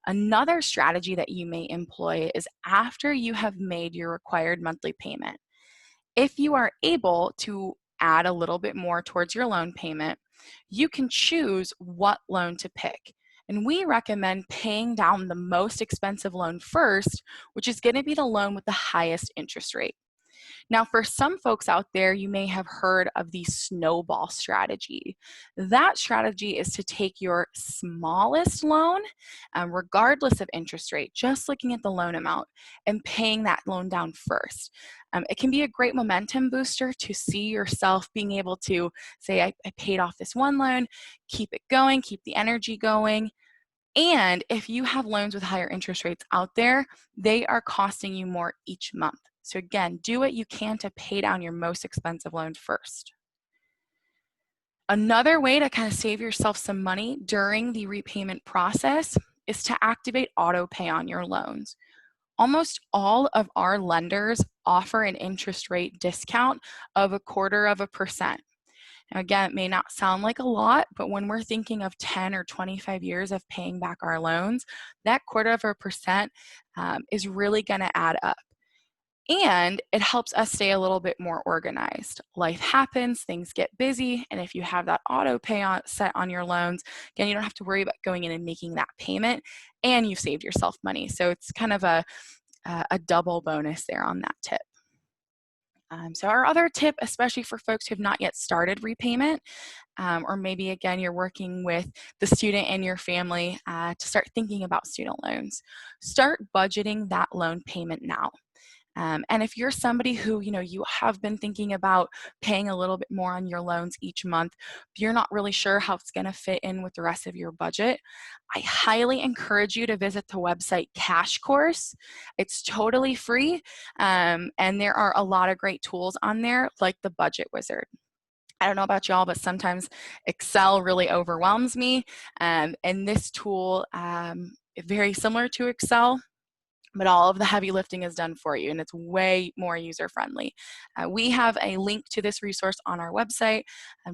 another strategy that you may employ is after you have made your required monthly payment, if you are able to add a little bit more towards your loan payment, you can choose what loan to pick. And we recommend paying down the most expensive loan first, which is going to be the loan with the highest interest rate. Now, for some folks out there, you may have heard of the snowball strategy. That strategy is to take your smallest loan, regardless of interest rate, just looking at the loan amount and paying that loan down first. It can be a great momentum booster to see yourself being able to say, I paid off this one loan, keep it going, keep the energy going. And if you have loans with higher interest rates out there, they are costing you more each month. So again, do what you can to pay down your most expensive loan first. Another way to kind of save yourself some money during the repayment process is to activate auto pay on your loans. Almost all of our lenders offer an interest rate discount of 0.25%. Now, again, it may not sound like a lot, but when we're thinking of 10 or 25 years of paying back our loans, that 0.25% is really going to add up. And it helps us stay a little bit more organized. Life happens, things get busy, and if you have that auto pay set on your loans, again, you don't have to worry about going in and making that payment, and you've saved yourself money. So it's kind of a double bonus there on that tip. So our other tip, especially for folks who have not yet started repayment, or maybe again, you're working with the student and your family to start thinking about student loans, start budgeting that loan payment now. And if you're somebody who, you have been thinking about paying a little bit more on your loans each month, but you're not really sure how it's going to fit in with the rest of your budget, I highly encourage you to visit the website Cash Course. It's totally free, and there are a lot of great tools on there, like the Budget Wizard. I don't know about y'all, but sometimes Excel really overwhelms me, and this tool is very similar to Excel, but all of the heavy lifting is done for you, and it's way more user-friendly. We have a link to this resource on our website.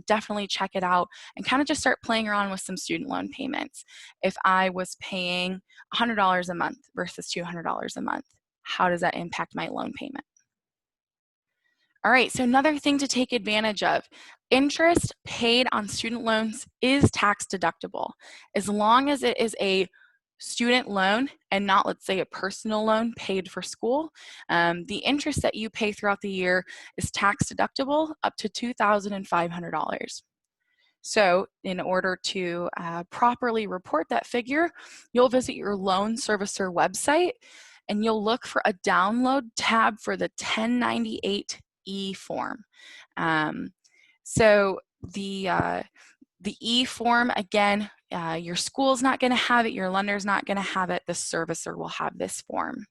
Definitely check it out and kind of just start playing around with some student loan payments. If I was paying $100 a month versus $200 a month, how does that impact my loan payment? All right, so another thing to take advantage of, interest paid on student loans is tax deductible. As long as it is a student loan and not, let's say, a personal loan paid for school, the interest that you pay throughout the year is tax deductible up to $2,500. So in order to properly report that figure, you'll visit your loan servicer website, and you'll look for a download tab for the 1098E form. So the E form, again, your school's not going to have it, your lender's not going to have it, the servicer will have this form.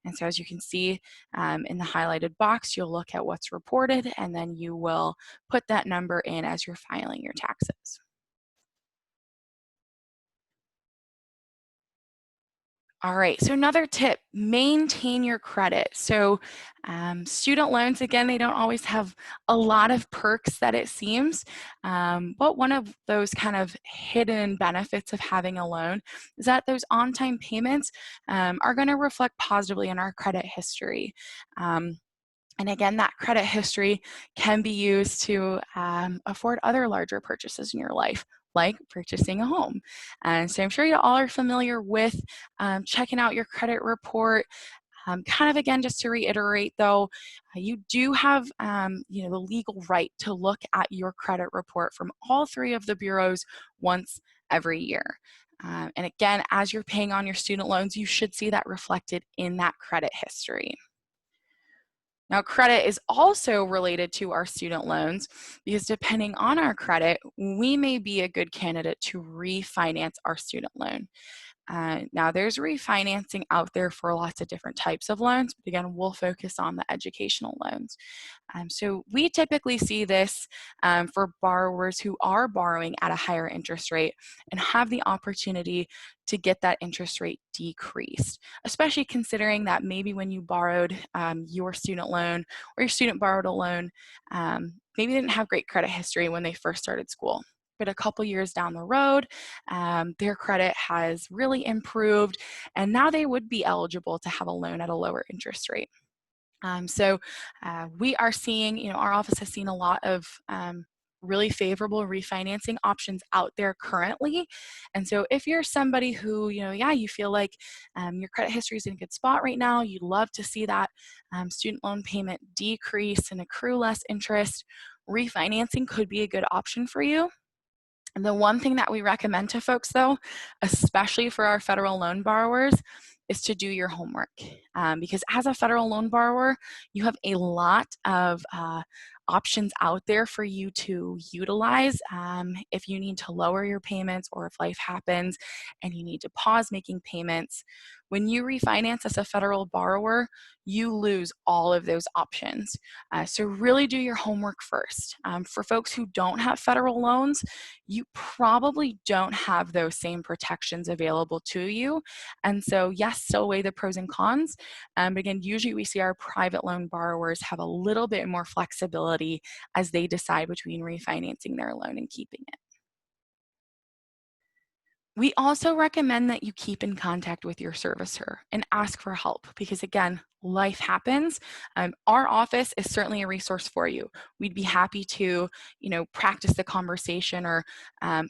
And so as you can see in the highlighted box, you'll look at what's reported, and then you will put that number in as you're filing your taxes. All right, so another tip, maintain your credit. So student loans, again, they don't always have a lot of perks that it seems, but one of those kind of hidden benefits of having a loan is that those on-time payments are gonna reflect positively in our credit history. And again, that credit history can be used to afford other larger purchases in your life, like purchasing a home. And so I'm sure you all are familiar with checking out your credit report. Kind of again, just to reiterate though, you do have the legal right to look at your credit report from all three of the bureaus once every year. And again, as you're paying on your student loans, you should see that reflected in that credit history. Now, credit is also related to our student loans because depending on our credit, we may be a good candidate to refinance our student loan. Now, there's refinancing out there for lots of different types of loans, but again, we'll focus on the educational loans. So we typically see this for borrowers who are borrowing at a higher interest rate and have the opportunity to get that interest rate decreased, especially considering that maybe when you borrowed your student loan or your student borrowed a loan, maybe they didn't have great credit history when they first started school. But a couple years down the road, their credit has really improved, and now they would be eligible to have a loan at a lower interest rate. So we are seeing, our office has seen a lot of really favorable refinancing options out there currently. And so if you're somebody who, you feel like your credit history is in a good spot right now, you'd love to see that student loan payment decrease and accrue less interest, refinancing could be a good option for you. And the one thing that we recommend to folks though, especially for our federal loan borrowers, is to do your homework. Because as a federal loan borrower, you have a lot of options out there for you to utilize if you need to lower your payments or if life happens and you need to pause making payments. When you refinance as a federal borrower, you lose all of those options. So really do your homework first. For folks who don't have federal loans, you probably don't have those same protections available to you. And so yes, still weigh the pros and cons. But again, usually we see our private loan borrowers have a little bit more flexibility as they decide between refinancing their loan and keeping it. We also recommend that you keep in contact with your servicer and ask for help because again, life happens. Our office is certainly a resource for you. We'd be happy to, practice the conversation or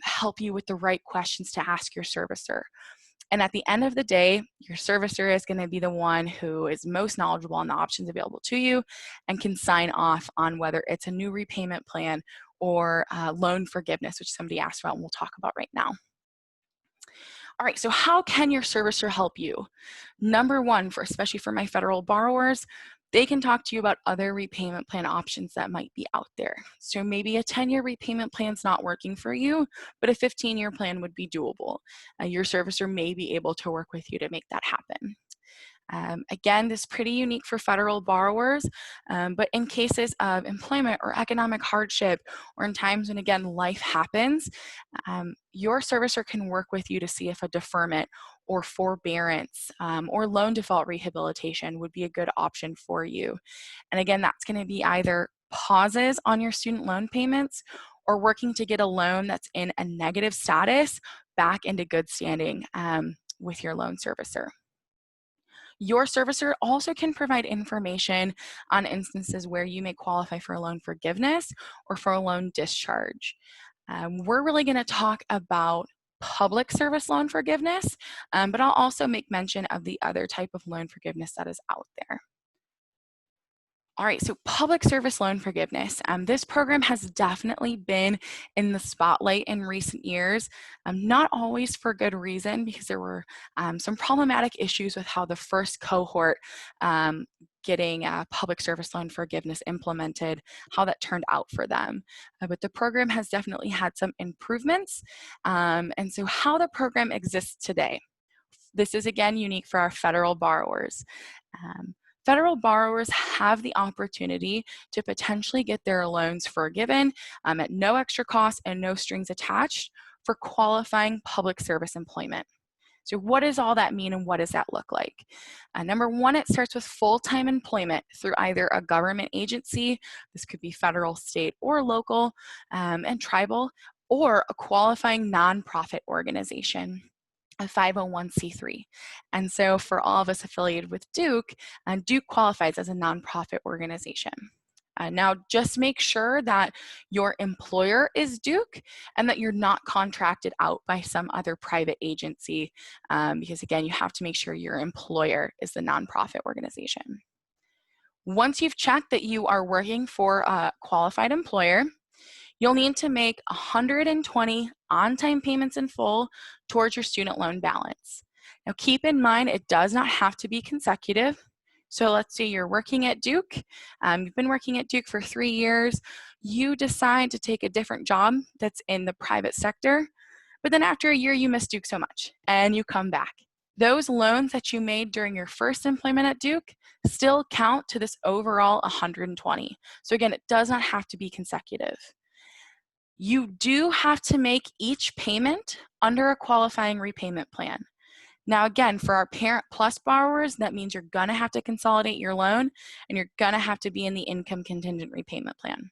help you with the right questions to ask your servicer. And at the end of the day, your servicer is going to be the one who is most knowledgeable on the options available to you and can sign off on whether it's a new repayment plan or loan forgiveness, which somebody asked about and we'll talk about right now. All right, so how can your servicer help you? Number one, especially for my federal borrowers, they can talk to you about other repayment plan options that might be out there. So maybe a 10-year repayment plan is not working for you, but a 15-year plan would be doable. Your servicer may be able to work with you to make that happen. Again, this is pretty unique for federal borrowers, but in cases of employment or economic hardship, or in times when, again, life happens, your servicer can work with you to see if a deferment or forbearance or loan default rehabilitation would be a good option for you. And again, that's going to be either pauses on your student loan payments or working to get a loan that's in a negative status back into good standing with your loan servicer. Your servicer also can provide information on instances where you may qualify for a loan forgiveness or for a loan discharge. We're really going to talk about public service loan forgiveness, but I'll also make mention of the other type of loan forgiveness that is out there. All right, so public service loan forgiveness. This program has definitely been in the spotlight in recent years, not always for good reason, because there were some problematic issues with how the first cohort getting public service loan forgiveness implemented, how that turned out for them. But the program has definitely had some improvements. And so how the program exists today. This is again unique for our federal borrowers. Federal borrowers have the opportunity to potentially get their loans forgiven at no extra cost and no strings attached for qualifying public service employment. So what does all that mean and what does that look like? Number one, it starts with full-time employment through either a government agency, this could be federal, state, or local, and tribal, or a qualifying nonprofit organization, a 501c3. And so for all of us affiliated with Duke, Duke qualifies as a nonprofit organization. Now, just make sure that your employer is Duke and that you're not contracted out by some other private agency, because again, you have to make sure your employer is the nonprofit organization. Once you've checked that you are working for a qualified employer, you'll need to make 120 on-time payments in full towards your student loan balance. Now keep in mind, it does not have to be consecutive. So let's say you're working at Duke, you've been working at Duke for 3 years, you decide to take a different job that's in the private sector, but then after a year you miss Duke so much and you come back. Those loans that you made during your first employment at Duke still count to this overall 120. So again, it does not have to be consecutive. You do have to make each payment under a qualifying repayment plan. Now again, for our Parent Plus borrowers, that means you're gonna have to consolidate your loan and you're gonna have to be in the income contingent repayment plan.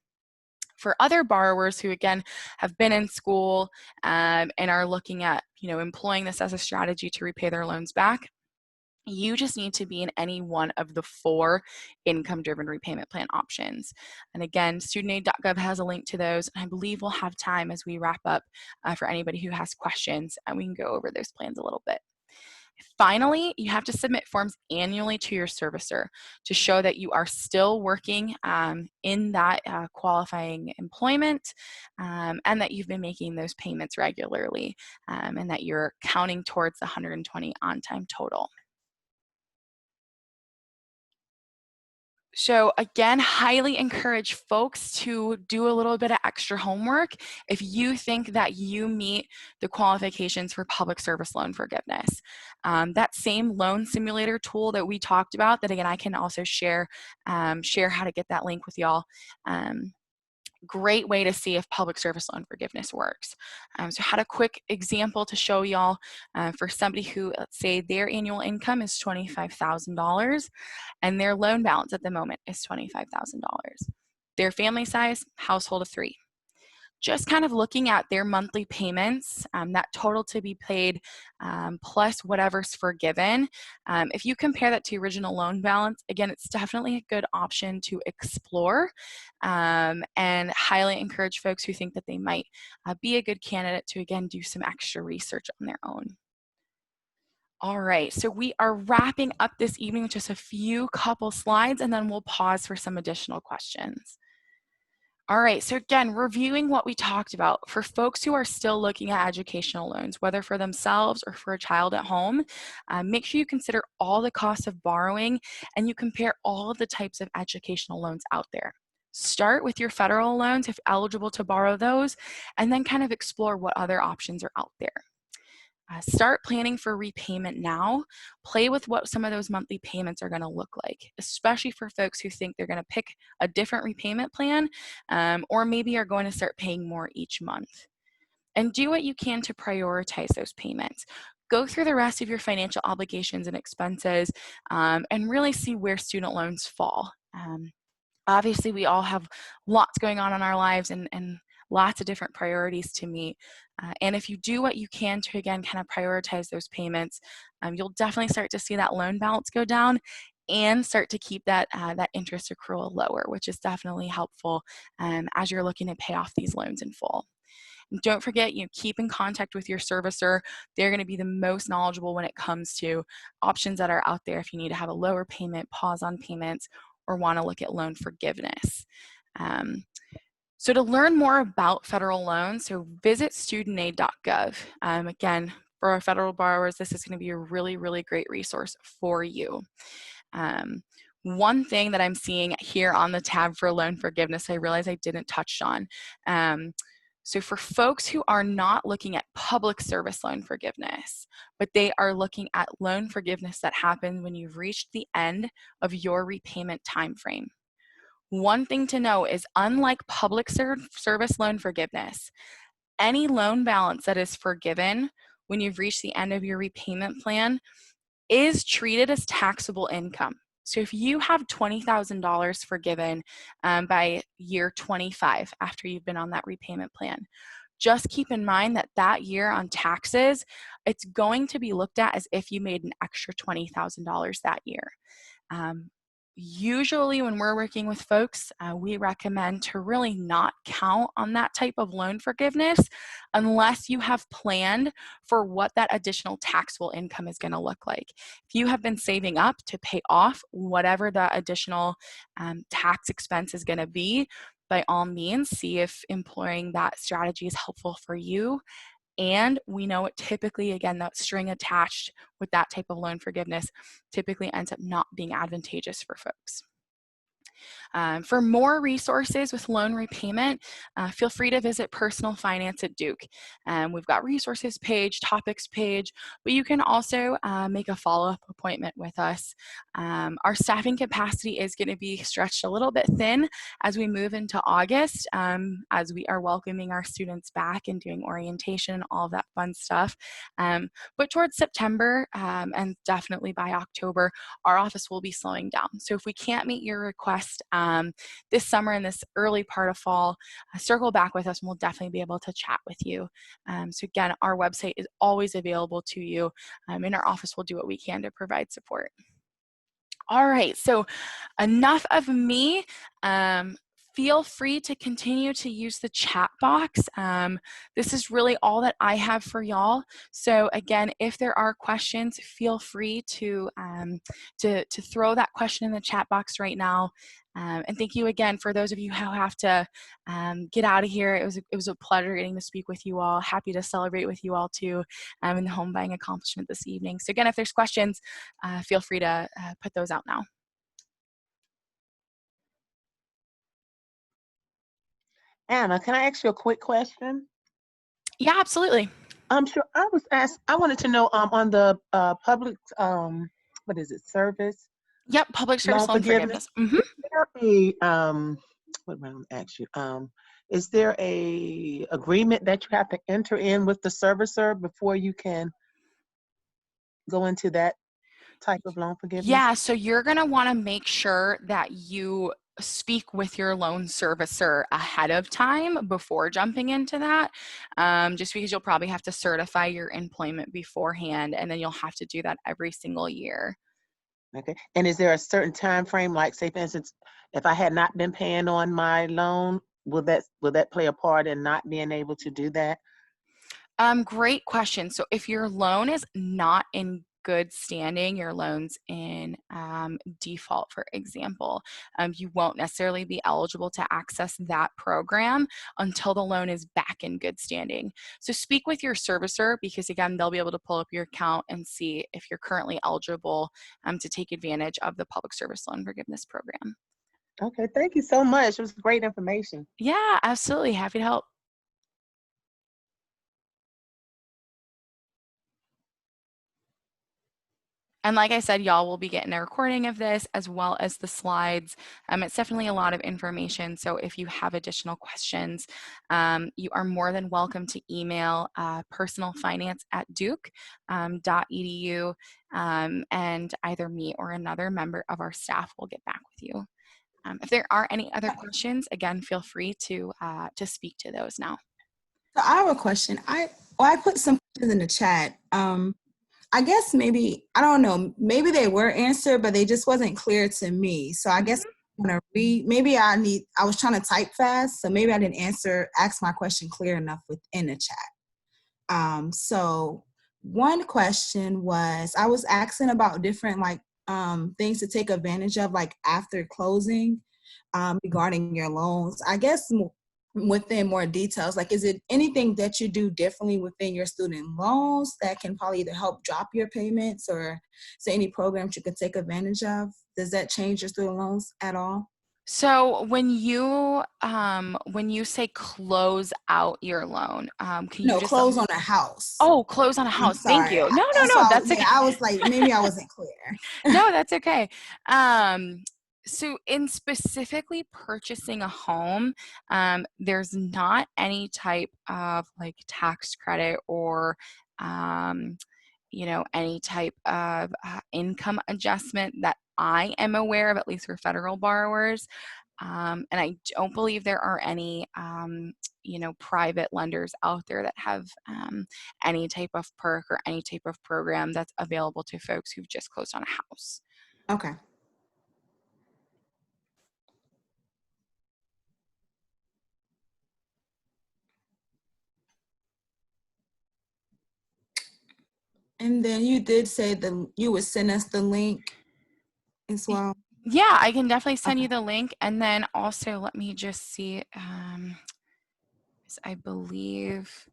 For other borrowers who again have been in school and are looking at employing this as a strategy to repay their loans back, you just need to be in any one of the 4 income-driven repayment plan options. And again, studentaid.gov has a link to those, and I believe we'll have time as we wrap up for anybody who has questions, and we can go over those plans a little bit. Finally, you have to submit forms annually to your servicer to show that you are still working in that qualifying employment and that you've been making those payments regularly and that you're counting towards the 120 on-time total. So again, highly encourage folks to do a little bit of extra homework if you think that you meet the qualifications for public service loan forgiveness. That same loan simulator tool that we talked about, that again, I can also share how to get that link with y'all. Great way to see if public service loan forgiveness works. So I had a quick example to show y'all for somebody who, let's say their annual income is $25,000 and their loan balance at the moment is $25,000. Their family size, household of 3. Just kind of looking at their monthly payments, that total to be paid plus whatever's forgiven. If you compare that to original loan balance, again, it's definitely a good option to explore and highly encourage folks who think that they might be a good candidate to, again, do some extra research on their own. All right, so we are wrapping up this evening with just a few couple slides, and then we'll pause for some additional questions. All right, so again, reviewing what we talked about, for folks who are still looking at educational loans, whether for themselves or for a child at home, make sure you consider all the costs of borrowing and you compare all of the types of educational loans out there. Start with your federal loans if eligible to borrow those, and then kind of explore what other options are out there. Start planning for repayment now. Play with what some of those monthly payments are going to look like, especially for folks who think they're going to pick a different repayment plan or maybe are going to start paying more each month. And do what you can to prioritize those payments. Go through the rest of your financial obligations and expenses and really see where student loans fall. Obviously, we all have lots going on in our lives and lots of different priorities to meet. And if you do what you can to, again, kind of prioritize those payments, you'll definitely start to see that loan balance go down and start to keep that, that interest accrual lower, which is definitely helpful as you're looking to pay off these loans in full. And don't forget, keep in contact with your servicer. They're going to be the most knowledgeable when it comes to options that are out there if you need to have a lower payment, pause on payments, or want to look at loan forgiveness. So to learn more about federal loans, so visit studentaid.gov. Again, for our federal borrowers, this is going to be a really, really great resource for you. One thing that I'm seeing here on the tab for loan forgiveness, I realize I didn't touch on. So for folks who are not looking at public service loan forgiveness, but they are looking at loan forgiveness that happens when you've reached the end of your repayment time frame. One thing to know is, unlike public service loan forgiveness, any loan balance that is forgiven when you've reached the end of your repayment plan is treated as taxable income. So if you have $20,000 forgiven by year 25 after you've been on that repayment plan, just keep in mind that that year on taxes, it's going to be looked at as if you made an extra $20,000 that year. Usually when we're working with folks, we recommend to really not count on that type of loan forgiveness unless you have planned for what that additional taxable income is going to look like. If you have been saving up to pay off whatever the additional tax expense is going to be, by all means, see if employing that strategy is helpful for you. And we know it typically, again, that string attached with that type of loan forgiveness typically ends up not being advantageous for folks. For more resources with loan repayment, feel free to visit Personal Finance at Duke. We've got resources page, topics page, but you can also make a follow-up appointment with us. Our staffing capacity is going to be stretched a little bit thin as we move into August, as we are welcoming our students back and doing orientation, all of that fun stuff. But towards September and definitely by October, our office will be slowing down. So if we can't meet your request this summer and this early part of fall, circle back with us and we'll definitely be able to chat with you. So again, our website is always available to you, and our office will do what we can to provide support. All right, so enough of me. Feel free to continue to use the chat box. This is really all that I have for y'all. So again, if there are questions, feel free to throw that question in the chat box right now. And thank you again for those of you who have to get out of here. It was a pleasure getting to speak with you all. Happy to celebrate with you all too in the home buying accomplishment this evening. So again, if there's questions, feel free to put those out now. Anna, can I ask you a quick question? Yeah, absolutely. Sure. I wanted to know on the public, what is it, service? Yep, public service loan forgiveness. Mm-hmm. Is there what am I going to ask you? Is there a agreement that you have to enter in with the servicer before you can go into that type of loan forgiveness? Yeah, so you're going to want to make sure that you speak with your loan servicer ahead of time before jumping into that, just because you'll probably have to certify your employment beforehand, and then you'll have to do that every single year. Okay. And is there a certain time frame, like say for instance, if I had not been paying on my loan, will that play a part in not being able to do that? Great question. So if your loan is not in good standing, your loan's in default, for example, you won't necessarily be eligible to access that program until the loan is back in good standing. So speak with your servicer, because again, they'll be able to pull up your account and see if you're currently eligible to take advantage of the public service loan forgiveness program. Okay, thank you so much. It was great information. Yeah, absolutely. Happy to help. And like I said, y'all will be getting a recording of this as well as the slides. It's definitely a lot of information. So if you have additional questions, you are more than welcome to email personalfinance@duke.edu, and either me or another member of our staff will get back with you. If there are any other questions, again, feel free to speak to those now. So I have a question. I put some questions in the chat. I guess maybe, I don't know, maybe they were answered, but they just wasn't clear to me. So I guess I'm gonna read, I was trying to type fast, so maybe I didn't ask my question clear enough within the chat. So one question was, I was asking about different things to take advantage of, like after closing, regarding your loans? I guess within more details, like, is it anything that you do differently within your student loans that can probably either help drop your payments, or is there any programs you could take advantage of? Does that change your student loans at all? So when you say close out your loan, can you No, just close on a house. oh, close on a I'm house. Thank sorry. you. No, no, That's no, why that's okay. I was like, maybe I wasn't clear. No, that's okay. So in specifically purchasing a home, there's not any type of like tax credit or any type of income adjustment that I am aware of, at least for federal borrowers. And I don't believe there are any, private lenders out there that have any type of perk or any type of program that's available to folks who've just closed on a house. Okay. And then you did say that you would send us the link as well. Yeah, I can definitely send Okay. you the link. And then also, let me just see. I believe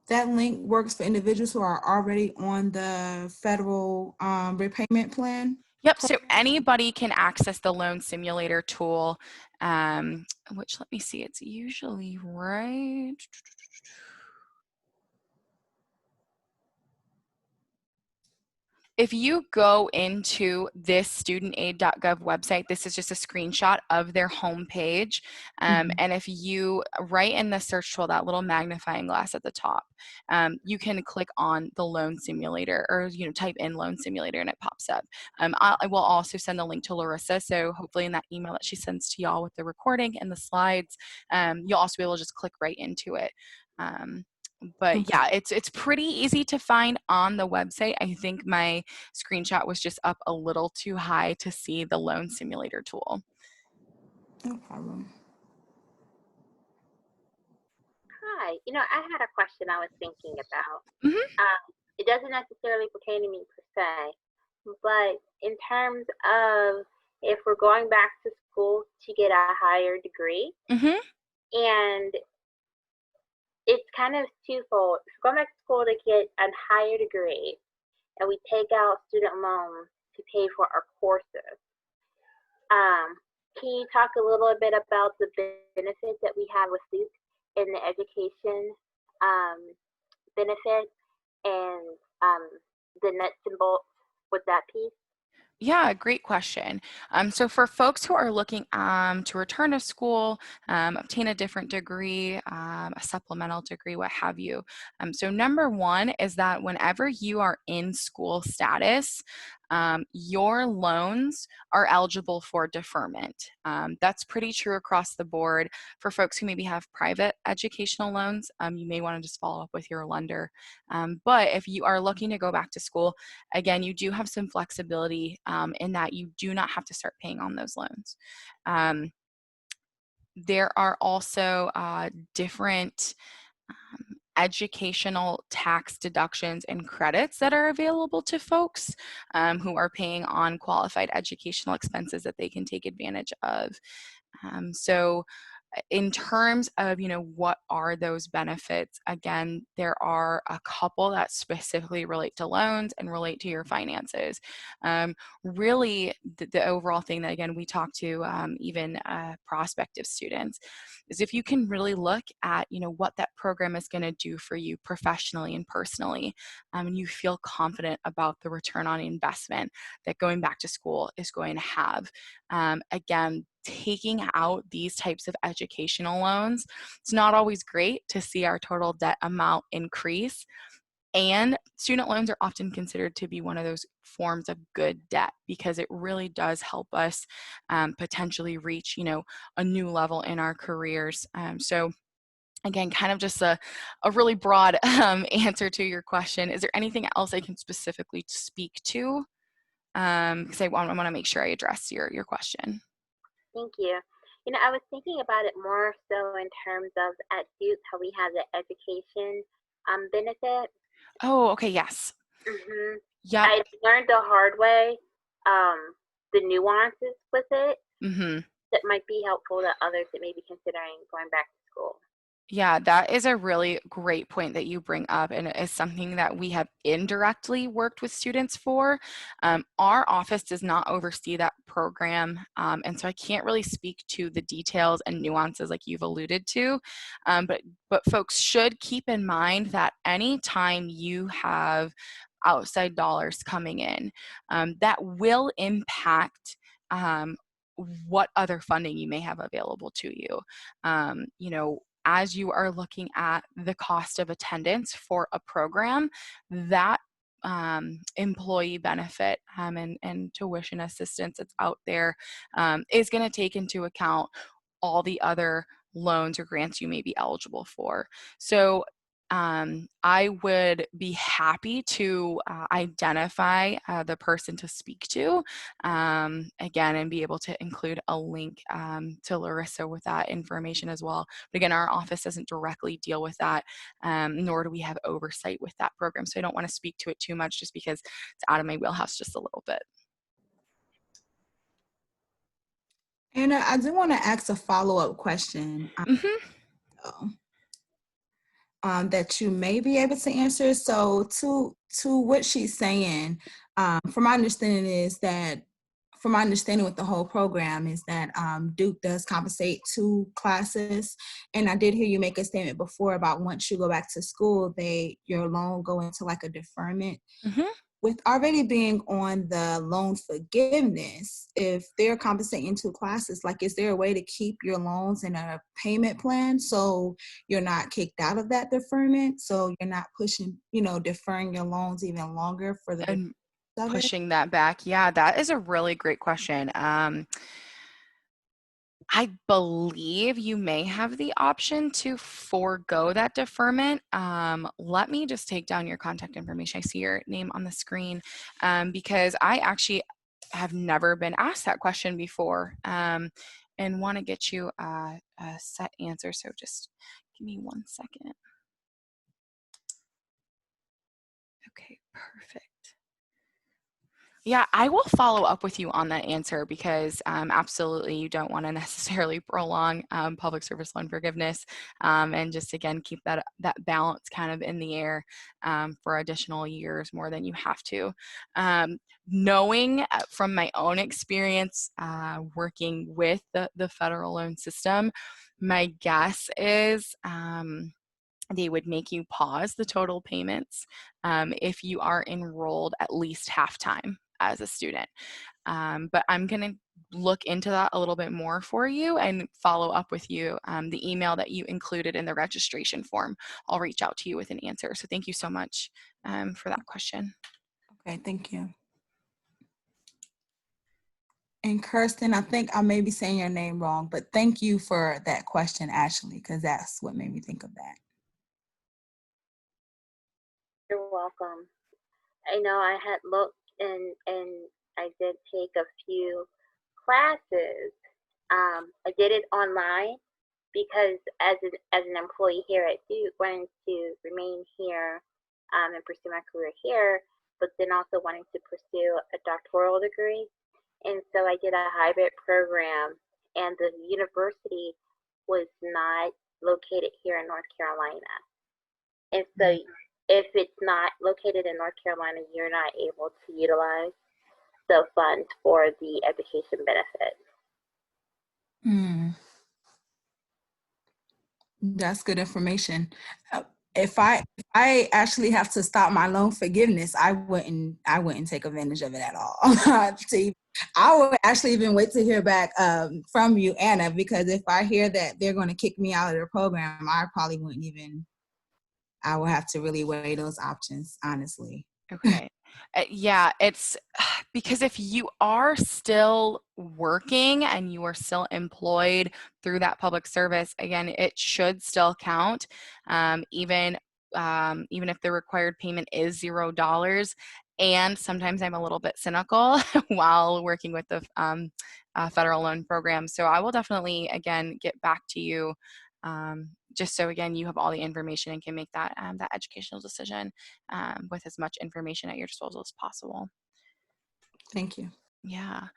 That link works for individuals who are already on the federal repayment plan. Yep, so anybody can access the loan simulator tool, which, let me see, it's usually right. If you go into this studentaid.gov website, this is just a screenshot of their homepage. And if you write in the search tool, that little magnifying glass at the top, you can click on the loan simulator, or type in loan simulator and it pops up. I will also send a link to Larissa, so hopefully in that email that she sends to y'all with the recording and the slides, you'll also be able to just click right into it. But yeah, it's pretty easy to find on the website. I think my screenshot was just up a little too high to see the loan simulator tool. No problem. Hi, I had a question I was thinking about. Mm-hmm. It doesn't necessarily pertain to me per se, but in terms of if we're going back to school to get a higher degree, Mm-hmm. and it's kind of twofold. If we're going back to school to get a higher degree, and we take out student loans to pay for our courses, can you talk a little bit about the benefits that we have with Duke in the education benefit and the nuts and bolts with that piece? Yeah, great question. So for folks who are looking to return to school, obtain a different degree, a supplemental degree, what have you. So number one is that whenever you are in school status, your loans are eligible for deferment. That's pretty true across the board. For folks who maybe have private educational loans, you may want to just follow up with your lender. But if you are looking to go back to school, again, you do have some flexibility in that you do not have to start paying on those loans. There are also different educational tax deductions and credits that are available to folks who are paying on qualified educational expenses that they can take advantage of. So in terms of, what are those benefits? Again, there are a couple that specifically relate to loans and relate to your finances. Really, the overall thing that, again, we talk to even prospective students is if you can really look at, what that program is going to do for you professionally and personally, and you feel confident about the return on investment that going back to school is going to have. Again, taking out these types of educational loans, it's not always great to see our total debt amount increase. And student loans are often considered to be one of those forms of good debt because it really does help us potentially reach, a new level in our careers. So again, kind of just a really broad answer to your question. Is there anything else I can specifically speak to? Because I want to make sure I address your question. Thank you. I was thinking about it more so in terms of at Duke, how we have the education benefit. Oh, okay, yes. Yep. I learned the hard way, the nuances with it Mm-hmm. that might be helpful to others that may be considering going back to school. Yeah, that is a really great point that you bring up, and it is something that we have indirectly worked with students for. Our office does not oversee that program, and so I can't really speak to the details and nuances like you've alluded to. But folks should keep in mind that anytime you have outside dollars coming in, that will impact what other funding you may have available to you. You know, as you are looking at the cost of attendance for a program, that employee benefit and tuition assistance that's out there is going to take into account all the other loans or grants you may be eligible for. So I would be happy to identify the person to speak to, again, and be able to include a link to Larissa with that information as well. But again, our office doesn't directly deal with that, nor do we have oversight with that program. So I don't want to speak to it too much just because it's out of my wheelhouse just a little bit. And I do want to ask a follow-up question. That you may be able to answer. So to what she's saying, from my understanding with the whole program is that Duke does compensate 2 classes. And I did hear you make a statement before about once you go back to school, your loan go into like a deferment. Mm-hmm. With already being on the loan forgiveness, if they're compensating 2 classes, like, is there a way to keep your loans in a payment plan so you're not kicked out of that deferment? So you're not deferring your loans even longer for the and pushing that back. Yeah, that is a really great question. I believe you may have the option to forego that deferment. Let me just take down your contact information. I see your name on the screen because I actually have never been asked that question before and want to get you a set answer. So just give me 1 second. Okay, perfect. Yeah, I will follow up with you on that answer because absolutely you don't want to necessarily prolong public service loan forgiveness and just, again, keep that balance kind of in the air for additional years more than you have to. Knowing from my own experience working with the federal loan system, my guess is they would make you pause the total payments if you are enrolled at least half-time as a student. But I'm going to look into that a little bit more for you and follow up with you. The email that you included in the registration form, I'll reach out to you with an answer. So thank you so much for that question. Okay, thank you. And Kirsten, I think I may be saying your name wrong, but thank you for that question, Ashley, because that's what made me think of that. You're welcome. I know I had looked and I did take a few classes. I did it online because as an employee here at Duke, wanting to remain here and pursue my career here, but then also wanting to pursue a doctoral degree. And so I did a hybrid program, and the university was not located here in North Carolina. And so if it's not located in North Carolina, you're not able to utilize the funds for the education benefit. That's good information. If I actually have to stop my loan forgiveness, I wouldn't take advantage of it at all. I would actually even wait to hear back from you, Anna, because if I hear that they're going to kick me out of the program, I probably wouldn't even. I will have to really weigh those options, honestly. Okay. Yeah, it's because if you are still working and you are still employed through that public service, again, it should still count, even if the required payment is $0. And sometimes I'm a little bit cynical while working with the federal loan program. So I will definitely, again, get back to you just so again, you have all the information and can make that, that educational decision with as much information at your disposal as possible. Thank you. Yeah.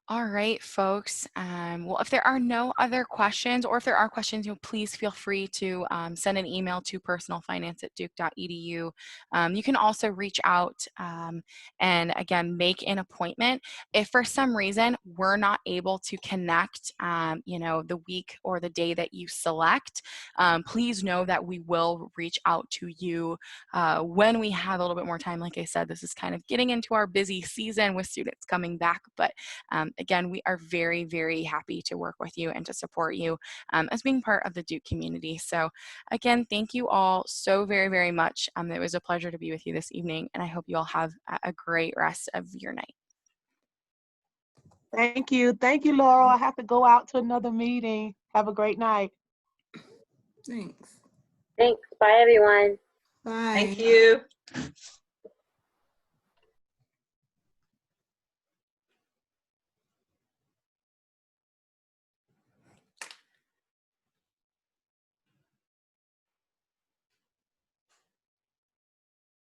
All right, folks. Well, if there are no other questions, or if there are questions, please feel free to send an email to personalfinance@duke.edu. You can also reach out and again, make an appointment. If for some reason we're not able to connect, the week or the day that you select, please know that we will reach out to you when we have a little bit more time. Like I said, this is kind of getting into our busy season with students coming back, but again, we are very, very happy to work with you and to support you as being part of the Duke community. So again, thank you all so very, very much. It was a pleasure to be with you this evening, and I hope you all have a great rest of your night. Thank you. Thank you, Laurel. I have to go out to another meeting. Have a great night. Thanks. Thanks. Bye, everyone. Bye. Thank you.